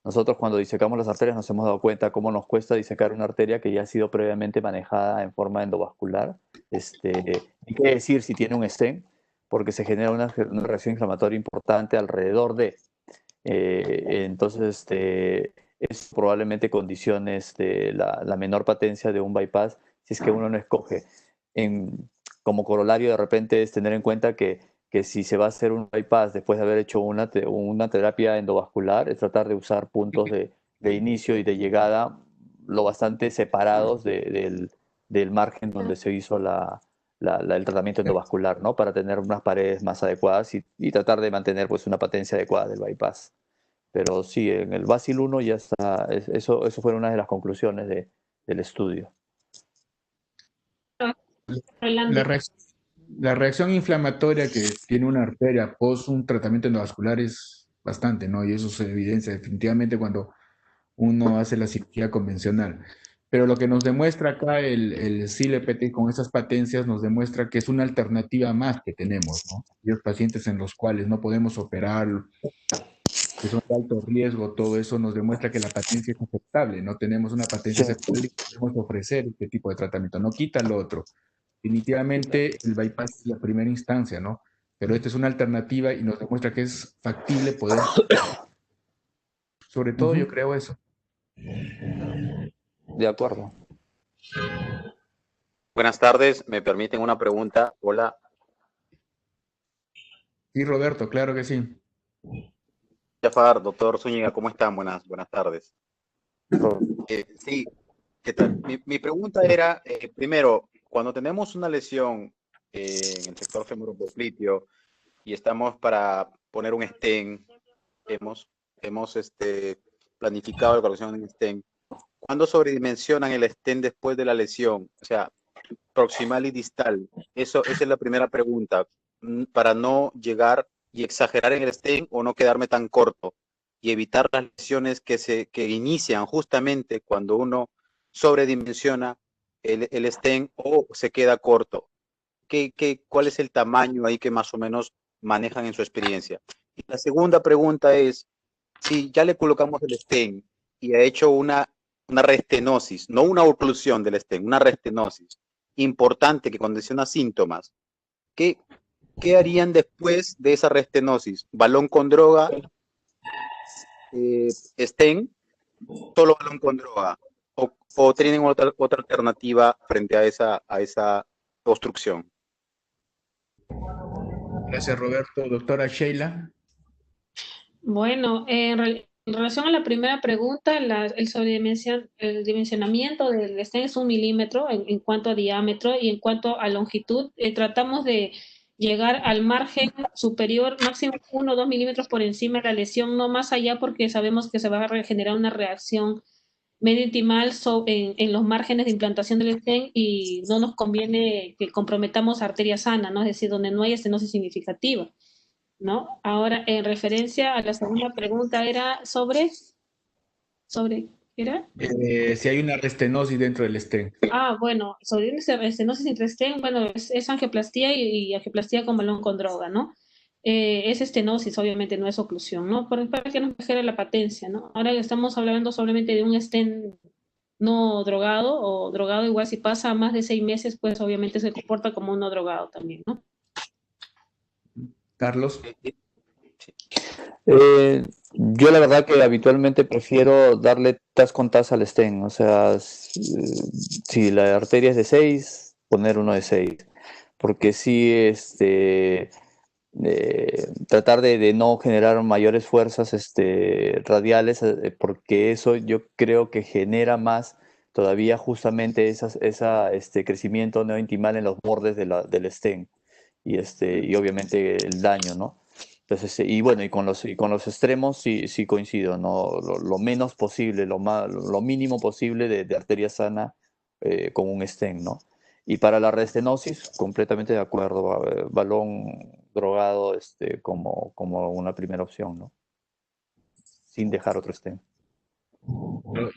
Nosotros cuando disecamos las arterias nos hemos dado cuenta cómo nos cuesta disecar una arteria que ya ha sido previamente manejada en forma endovascular. ¿Y qué decir si tiene un stent? Porque se genera una reacción inflamatoria importante alrededor de. Entonces, es probablemente condiciones de la menor patencia de un bypass si es que uno no escoge. Como corolario, de repente, es tener en cuenta que si se va a hacer un bypass después de haber hecho una terapia endovascular, es tratar de usar puntos de inicio y de llegada lo bastante separados del margen donde se hizo el tratamiento endovascular, ¿no? Para tener unas paredes más adecuadas y tratar de mantener pues una patencia adecuada del bypass. Pero sí, en el Basil 1 ya está, eso fue una de las conclusiones del estudio. La reacción inflamatoria que tiene una arteria post un tratamiento endovascular es bastante, ¿no? Y eso se evidencia definitivamente cuando uno hace la cirugía convencional. Pero lo que nos demuestra acá el CILEPT con esas patencias nos demuestra que es una alternativa más que tenemos, ¿no? Y los pacientes en los cuales no podemos operar, que son de alto riesgo, todo eso nos demuestra que la patencia es aceptable, no tenemos una patencia aceptable y podemos ofrecer este tipo de tratamiento, no quita lo otro. Definitivamente el bypass es la primera instancia, ¿no? Pero esta es una alternativa y nos demuestra que es factible poder, sobre todo yo creo eso. De acuerdo. Buenas tardes, me permiten una pregunta. Hola. Sí, Roberto, claro que sí. Jafar, doctor Zúñiga, ¿cómo están? Buenas tardes. Sí, ¿qué tal? Mi pregunta era, primero, cuando tenemos una lesión en el sector femoropopliteo y estamos para poner un stent, hemos planificado la colocación de un stent, ¿cuándo sobredimensionan el stent después de la lesión? O sea, proximal y distal. Esa es la primera pregunta, para no llegar y exagerar en el stent o no quedarme tan corto y evitar las lesiones que inician justamente cuando uno sobredimensiona el stent o se queda corto. ¿Cuál es el tamaño ahí que más o menos manejan en su experiencia? Y la segunda pregunta es, si ya le colocamos el stent y ha hecho una restenosis, no una oclusión del stent, una restenosis importante que condiciona síntomas, ¿qué, qué harían después de esa restenosis? ¿Balón con droga, stent, solo balón con droga? ¿O tienen otra alternativa frente a esa obstrucción? Gracias, Roberto. Doctora Sheila. Bueno, en relación a la primera pregunta, el dimensionamiento del stent es 1 milímetro en cuanto a diámetro y en cuanto a longitud. Tratamos de llegar al margen superior, máximo 1 o 2 milímetros por encima de la lesión, no más allá porque sabemos que se va a generar una reacción medio intimal en los márgenes de implantación del stent y no nos conviene que comprometamos arteria sana, ¿no? Es decir, donde no hay estenosis significativa. ¿No? Ahora, en referencia a la segunda pregunta, era ¿qué era? Si hay una restenosis dentro del stent. Bueno, sobre estenosis intrastent, bueno, es angioplastía y angioplastía con balón con droga, ¿no? Es estenosis, obviamente, no es oclusión, ¿no? Para que no mejore la patencia, ¿no? Ahora estamos hablando solamente de un stent no drogado o drogado, igual si pasa más de 6 meses, pues obviamente se comporta como un no drogado también, ¿no? Carlos. Yo la verdad que habitualmente prefiero darle tas con tas al stent, o sea, si la arteria es de 6, poner uno de 6, porque sí, tratar de no generar mayores fuerzas radiales, porque eso yo creo que genera más todavía justamente crecimiento neointimal en los bordes del stent y obviamente el daño, ¿no? Entonces, y bueno, y con los extremos sí coincido, ¿no? Lo menos posible, lo mínimo posible de arteria sana con un stent, ¿no? Y para la restenosis, completamente de acuerdo, balón drogado como una primera opción, ¿no? Sin dejar otro stent.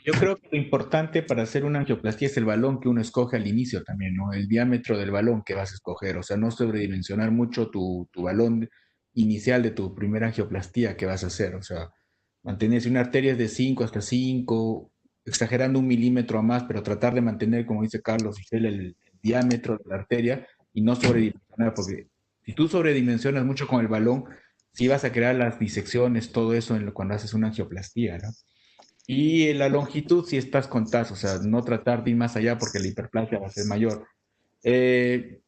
Yo creo que lo importante para hacer una angioplastía es el balón que uno escoge al inicio también, ¿no? El diámetro del balón que vas a escoger, o sea, no sobredimensionar mucho tu balón inicial de tu primera angioplastía que vas a hacer, o sea, mantener si una arteria es de 5 hasta 5, exagerando 1 milímetro a más, pero tratar de mantener, como dice Carlos, el diámetro de la arteria y no sobredimensionar, porque si tú sobredimensionas mucho con el balón, sí vas a crear las disecciones, todo eso cuando haces una angioplastía, ¿no? Y la longitud, si estás con TAS, o sea, no tratar de ir más allá porque la hiperplasia va a ser mayor. Eh,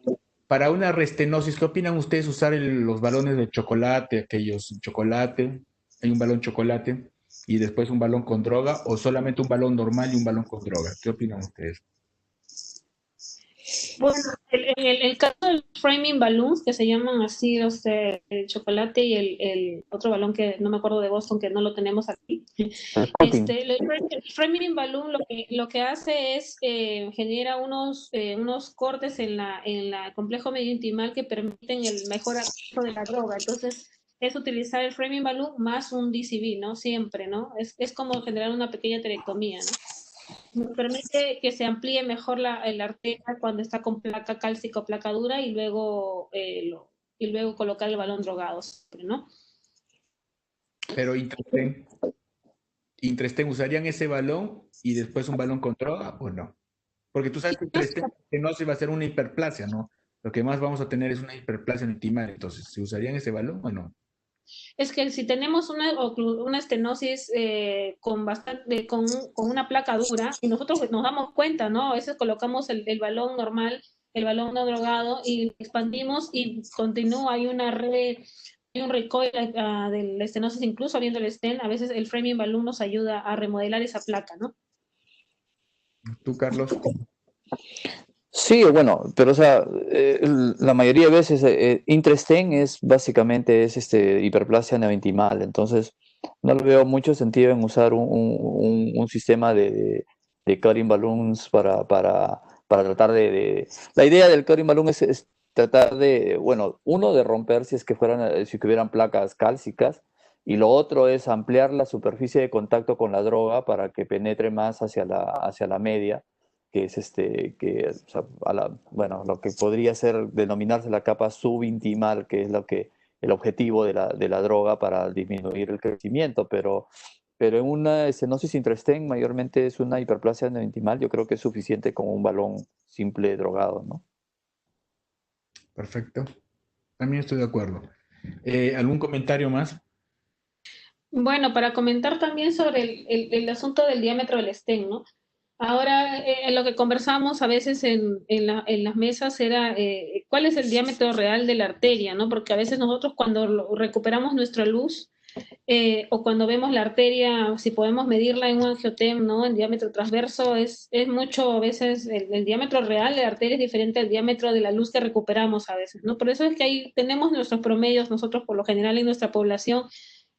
para una restenosis, ¿qué opinan ustedes usar los balones de chocolate, aquellos chocolate? Hay un balón chocolate y después un balón con droga o solamente un balón normal y un balón con droga. ¿Qué opinan ustedes? Bueno, en el caso del framing balloons, que se llaman así el chocolate y el otro balón que no me acuerdo de Boston, que no lo tenemos aquí. El framing balloon lo que hace es genera unos cortes en la complejo medio intimal que permiten el mejor acceso de la droga. Entonces, es utilizar el framing balloon más un DCB, ¿no? Siempre, ¿no? Es como generar una pequeña terectomía, ¿no? Nos permite que se amplíe mejor la arteria cuando está con placa cálcica o placa dura y luego colocar el balón drogado, ¿no? Pero Intresten usarían ese balón y después un balón con droga o no. Porque tú sabes que no se va a hacer una hiperplasia, ¿no? Lo que más vamos a tener es una hiperplasia intimal. Entonces, ¿se usarían ese balón o no? Es que si tenemos una estenosis con una placa dura y nosotros nos damos cuenta, ¿no? A veces colocamos el balón normal, el balón no drogado y expandimos y continúa, hay una red un recoil del estenosis, incluso viendo el stent, a veces el framing balloon nos ayuda a remodelar esa placa, ¿no? ¿Tú, Carlos? Sí, bueno, pero o sea, la mayoría de veces Intresten es básicamente hiperplasia neointimal, entonces no le veo mucho sentido en usar un sistema de cutting balloons para tratar La idea del cutting balloon es tratar de, bueno, uno de romper si es que si hubieran placas cálcicas, y lo otro es ampliar la superficie de contacto con la droga para que penetre más hacia la media, que es o sea, bueno, lo que podría ser denominarse la capa subintimal, que es el objetivo de la droga para disminuir el crecimiento, pero en una estenosis intraestén mayormente es una hiperplasia intimal, yo creo que es suficiente con un balón simple drogado, ¿no? Perfecto. También estoy de acuerdo. ¿Algún comentario más? Bueno, para comentar también sobre el asunto del diámetro del stent, ¿no? Ahora, lo que conversamos a veces en las mesas era cuál es el diámetro real de la arteria, ¿no? Porque a veces nosotros cuando recuperamos nuestra luz o cuando vemos la arteria, si podemos medirla en un angiotem, ¿no? En diámetro transverso, es mucho, a veces el diámetro real de la arteria es diferente al diámetro de la luz que recuperamos a veces, ¿no? Por eso es que ahí tenemos nuestros promedios, nosotros por lo general en nuestra población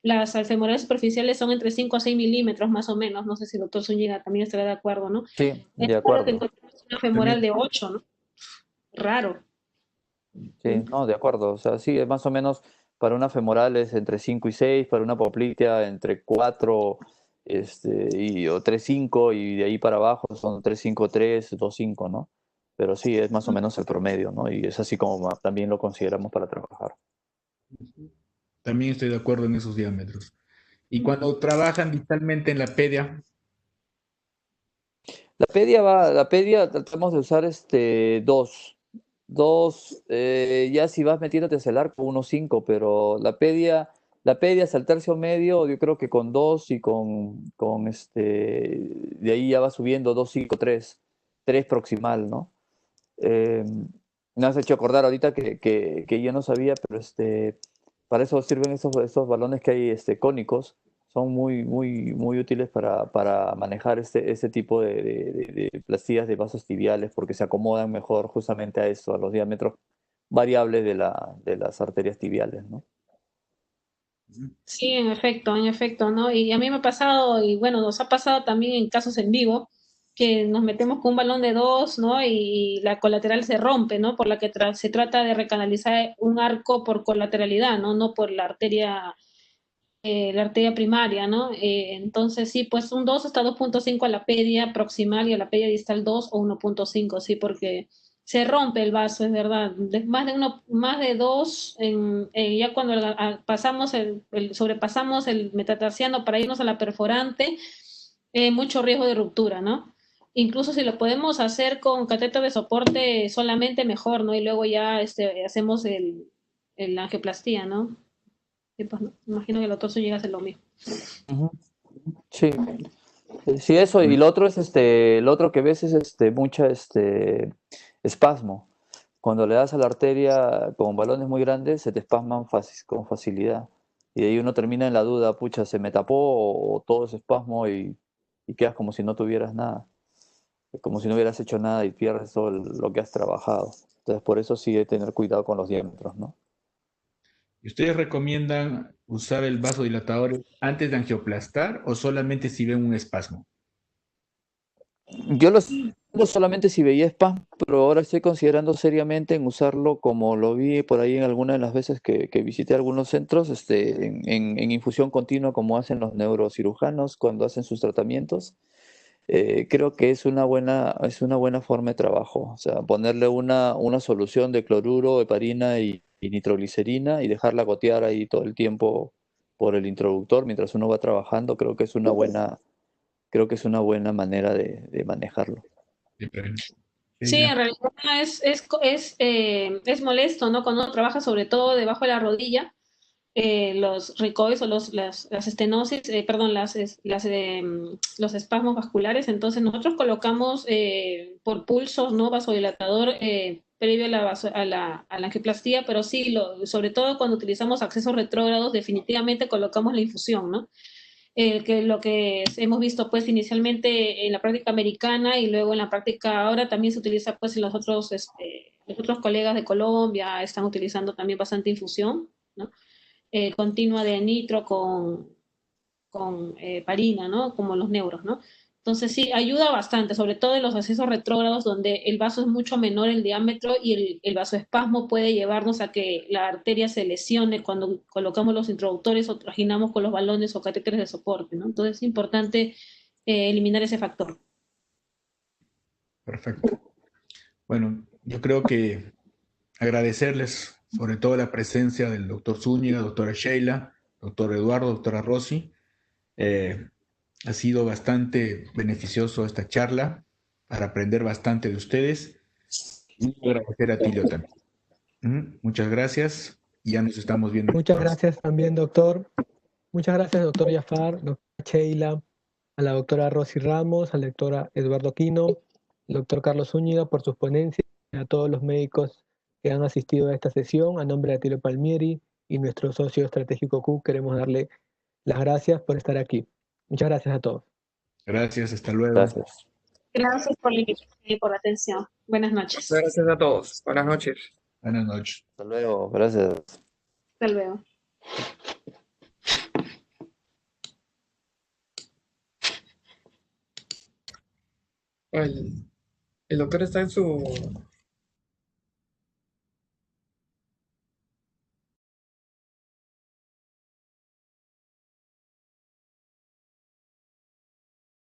las femorales superficiales son entre 5 a 6 milímetros más o menos. No sé si el doctor Zúñiga también estará de acuerdo, ¿no? Sí, Es de raro que acuerdo. encontremos una femoral de 8, ¿no? Raro. Sí, no, de acuerdo. O sea, sí, es más o menos para una femoral es entre 5 y 6, para una poplitea entre 4 o 3,5 y de ahí para abajo son 3,5,3, 2,5, ¿no? Pero sí, es más o menos el promedio, ¿no? Y es así como también lo consideramos para trabajar. También estoy de acuerdo en esos diámetros. Y cuando trabajan distalmente en la pedia, La pedia tratamos de usar dos, ya si vas metiéndote hacia el arco, 1,5, pero la pedia hasta el tercio medio, yo creo que con 2 y de ahí ya va subiendo 2,5, 3 proximal, ¿no? Eh, Me has hecho acordar ahorita que yo no sabía, pero para eso sirven estos balones que hay cónicos. Son muy útiles para manejar este tipo de plastillas de vasos tibiales porque se acomodan mejor justamente a eso, a los diámetros variables de las arterias tibiales, ¿no? Sí, en efecto, ¿no? Y a mí me ha pasado, y bueno, nos ha pasado también en casos en vivo, que nos metemos con un balón de 2, ¿no? Y la colateral se rompe, ¿no? Por la que se trata de recanalizar un arco por colateralidad, ¿no? No por la arteria primaria, ¿no? Entonces, sí, pues un 2 hasta 2,5 a la pedia proximal y a la pedia distal 2 o 1,5, sí, porque se rompe el vaso, es verdad. Más de 2, ya cuando sobrepasamos el metatarsiano para irnos a la perforante, mucho riesgo de ruptura, ¿no? Incluso si lo podemos hacer con catéter de soporte solamente mejor, ¿no? Y luego ya hacemos el angioplastía, ¿no? Sí, pues, ¿no? Imagino que el doctor llega a hacer lo mismo. Ujú. Sí, sí, eso, y lo otro es lo otro que ves es mucha espasmo. Cuando le das a la arteria con balones muy grandes, se te espasman con facilidad. Y de ahí uno termina en la duda, pucha, ¿se me tapó o todo es espasmo y quedas como si no tuvieras nada? Como si no hubieras hecho nada y pierdes todo lo que has trabajado. Entonces, por eso sí hay que tener cuidado con los diámetros, ¿no? ¿ustedes recomiendan usar el vasodilatador antes de angioplastar o solamente si ven un espasmo? Yo lo hago solamente si veía spam, pero ahora estoy considerando seriamente en usarlo como lo vi por ahí en alguna de las veces que visité algunos centros, en infusión continua como hacen los neurocirujanos cuando hacen sus tratamientos. Creo que es una buena forma de trabajo. O sea, ponerle una solución de cloruro, heparina y nitroglicerina y dejarla gotear ahí todo el tiempo por el introductor mientras uno va trabajando, creo que es una buena manera de manejarlo. Sí, en realidad es molesto, ¿no? Cuando uno trabaja sobre todo debajo de la rodilla, los recoils o las estenosis, perdón, los espasmos vasculares. Entonces nosotros colocamos por pulsos, ¿no? Vasodilatador previo a la angioplastía, pero sí, sobre todo cuando utilizamos accesos retrógrados, definitivamente colocamos la infusión, ¿no? Que lo que hemos visto pues inicialmente en la práctica americana y luego en la práctica ahora también se utiliza pues en los otros colegas de Colombia están utilizando también bastante infusión, ¿no? Continua de nitro con parina, ¿no? Como los neuros, ¿no? Entonces sí, ayuda bastante, sobre todo en los accesos retrógrados donde el vaso es mucho menor el diámetro y el vasoespasmo puede llevarnos a que la arteria se lesione cuando colocamos los introductores o trajinamos con los balones o catéteres de soporte, ¿no? Entonces es importante eliminar ese factor. Perfecto. Bueno, yo creo que agradecerles sobre todo la presencia del doctor Zúñiga, doctora Sheila, doctor Eduardo, doctora Rossi. Ha sido bastante beneficioso esta charla para aprender bastante de ustedes y agradecer a Tilio también. Muchas gracias y ya nos estamos viendo. Muchas gracias también, doctor. Muchas gracias, doctor Jafar, doctora Sheila, a la doctora Rosy Ramos, al doctor Eduardo Quino, al doctor Carlos Zúñiga por sus ponencias, a todos los médicos que han asistido a esta sesión. A nombre de Tilio Palmieri y nuestro socio estratégico Q, queremos darle las gracias por estar aquí. Muchas gracias a todos. Gracias, hasta luego. Gracias. Gracias por la invitación y por la atención. Buenas noches. Gracias a todos. Buenas noches. Buenas noches. Hasta luego. Gracias. Hasta luego. El doctor está en su